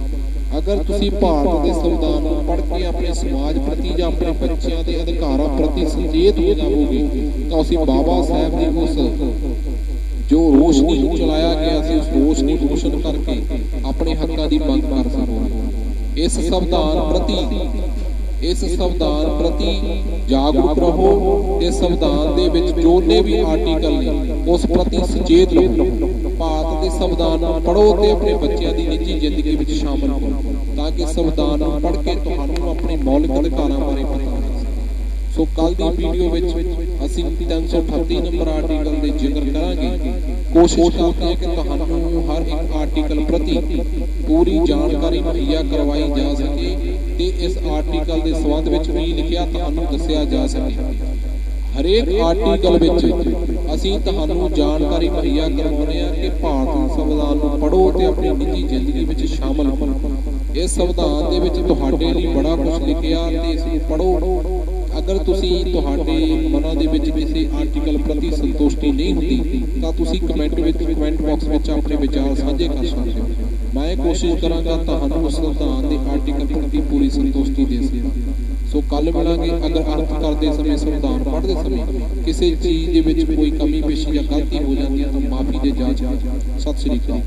ਅਗਰ ਤੁਸੀਂ ਭਾਰਤ ਦੇ ਸੰਵਿਧਾਨ ਨੂੰ ਪੜ੍ਹ ਕੇ ਆਪਣੇ ਸਮਾਜ ਪ੍ਰਤੀ ਜਾਂ ਆਪਣੇ ਬੱਚਿਆਂ ਦੇ ਅਧਿਕਾਰਾਂ ਪ੍ਰਤੀ ਸੁਚੇਤ ਹੋ ਜਾਵੋਗੇ ਤਾਂ ਅਸੀਂ ਬਾਬਾ ਸਾਹਿਬ ਦੀ ਉਸ ਜੋ ਰੋਸ਼ਨੀ ਨੂੰ ਚਲਾਇਆ ਗਿਆ ਸੀ ਉਸ ਰੋਸ਼ਨੀ ਨੂੰ ਰੋਸ਼ਨ ਕਰਕੇ ਆਪਣੇ ਹੱਕਾਂ ਦੀ ਮੰਗ ਕਰ ਸਕੋਗੇ। ਇਸ ਸੰਵਿਧਾਨ ਪ੍ਰਤੀ ਜਾਗਰੂਕ ਰਹੋ ਤੇ ਸੰਵਿਧਾਨ ਦੇ ਵਿੱਚ ਜੋਨੇ ਵੀ ਆਰਟੀਕਲ ਨੇ ਉਸ ਪ੍ਰਤੀ ਸੁਚੇਤ ਰਹੋ। ਭਾਰਤ ਦੇ ਸੰਵਿਧਾਨ ਨੂੰ ਪੜ੍ਹੋ ਤੇ ਆਪਣੇ ਬੱਚਿਆਂ ਦੀ ਨਿੱਜੀ ਜ਼ਿੰਦਗੀ ਵਿੱਚ ਸ਼ਾਮਲ ਕਰੋ ਤਾਂ ਕਿ ਸੰਵਿਧਾਨ ਨੂੰ ਪੜ੍ਹ ਕੇ ਤੁਹਾਨੂੰ ਆਪਣੇ ਮੌਲਿਕ ਅਧਿਕਾਰਾਂ ਬਾਰੇ ਪਤਾ ਲੱਗ ਸਕੇ। ਸੋ ਕੱਲ ਦੀ ਵੀਡੀਓ ਵਿੱਚ ਅਸੀਂ 338 ਨੰਬਰ ਆਰਟੀਕਲ ਦੇ ਜ਼ਿਕਰ ਕਰਾਂਗੇ। ਕੋਸ਼ਿਸ਼ ਕਰਦੇ ਹਾਂ ਕਿ ਤੁਹਾਨੂੰ ਹਰ ਇੱਕ ਆਰਟੀਕਲ ਪ੍ਰਤੀ ਪੂਰੀ ਜਾਣਕਾਰੀ ਮੁਹੱਈਆ ਕਰਵਾਈ ਜਾ ਸਕੇ ਤੇ ਇਸ ਆਰਟੀਕਲ ਦੇ ਸੰਬੰਧ ਵਿੱਚ ਵੀ ਲਿਖਿਆ ਤੁਹਾਨੂੰ ਦੱਸਿਆ ਜਾ ਸਕੇ। ਹਰੇਕ ਆਰਟੀਕਲ ਵਿੱਚ ਅਸੀਂ ਤੁਹਾਨੂੰ ਜਾਣਕਾਰੀ ਮੁਹੱਈਆ ਕਰਵਾਉਂਦੇ ਹਾਂ ਕਿ ਭਾਰਤ ਸੰਵਿਧਾਨ ਨੂੰ ਪੜ੍ਹੋ ਤੇ ਆਪਣੀ ਨਿੱਜੀ ਜ਼ਿੰਦਗੀ ਵਿੱਚ ਸ਼ਾਮਲ ਕਰੋ। ਇਸ ਸੰਵਿਧਾਨ ਦੇ ਵਿੱਚ ਤੁਹਾਡੇ ਲਈ ਬੜਾ ਕੁਝ ਲਿਖਿਆ ਤੇ ਇਸ ਨੂੰ ਪੜ੍ਹੋ। ਅਗਰ ਤੁਸੀਂ ਤੁਹਾਡੇ ਮਨਾਂ ਦੇ ਵਿੱਚ ਕਿਸੇ ਆਰਟੀਕਲ ਪ੍ਰਤੀ ਇੱਕੋ ਨਹੀਂ ਹੁੰਦੀ ਤਾਂ ਤੁਸੀਂ ਕਮੈਂਟ ਬਾਕਸ ਵਿੱਚ ਆਪਣੇ ਵਿਚਾਰ ਸਾਂਝੇ ਕਰ ਸਕਦੇ ਹੋ। ਮੈਂ ਕੋਸ਼ਿਸ਼ ਕਰਾਂਗਾ ਤੁਹਾਨੂੰ ਸੰਵਿਧਾਨ ਦੇ ਆਰਟੀਕਲ ਪ੍ਰਤੀ ਪੂਰੀ ਸੰਤੁਸ਼ਟੀ ਦੇ ਸਕਾਂ। ਸੋ ਕੱਲ ਮਿਲਾਂਗੇ। ਅਗਰ ਅਰਥ ਕਰਦੇ ਸਮੇਂ ਸੰਵਿਧਾਨ ਪੜ੍ਹਦੇ ਸਮੇਂ ਕਿਸੇ ਚੀਜ਼ ਦੇ ਵਿੱਚ ਕੋਈ ਕਮੀ ਪੇਸ਼ੀ ਜਾਂ ਗਲਤੀ ਹੋ ਜਾਂਦੀ ਹੈ ਤਾਂ ਮਾਫੀ ਦੇ ਜਾਚ। ਸਤਿ ਸ੍ਰੀ ਅਕਾਲ।